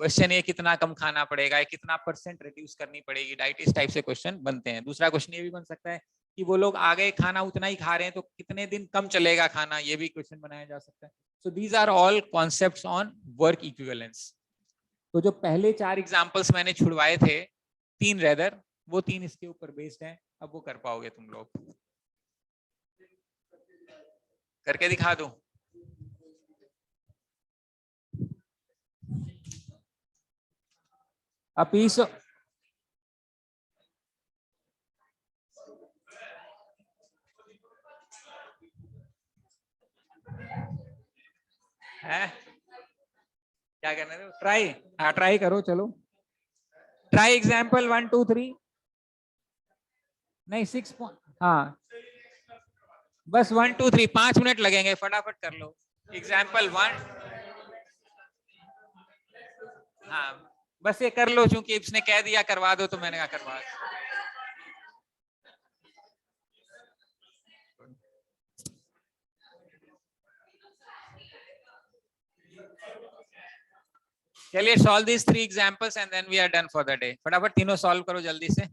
क्वेश्चन ये, कितना कम खाना पड़ेगा, कितना % रिड्यूस करनी पड़ेगी, डाइट, इस टाइप से क्वेश्चन बनते हैं। दूसरा क्वेश्चन ये भी बन सकता है कि वो लोग आगे खाना उतना ही खा रहे हैं तो कितने दिन कम चलेगा खाना, ये भी क्वेश्चन बनाया जा सकता है। So these are all concepts on work equivalence. तो जो पहले 4 एग्जांपल्स मैंने छुड़वाए थे, 3 रेदर, वो 3 इसके ऊपर बेस्ड हैं। अब वो कर पाओगे तुम लोग, करके दिखा दूं? A piece of है, क्या करना है? ट्राई, हाँ ट्राई करो, चलो ट्राई एग्जाम्पल 1 2 3, नहीं 6, हाँ बस 1 2 3, 5 मिनट लगेंगे, फटाफट कर लो। एग्जाम्पल 1, हाँ बस ये कर लो, क्योंकि इसने कह दिया करवा दो तो मैंने कहा करवा दो। चलिए, solve this 3 examples and then we are done for the day. फटाफट तीनों सॉल्व करो जल्दी से।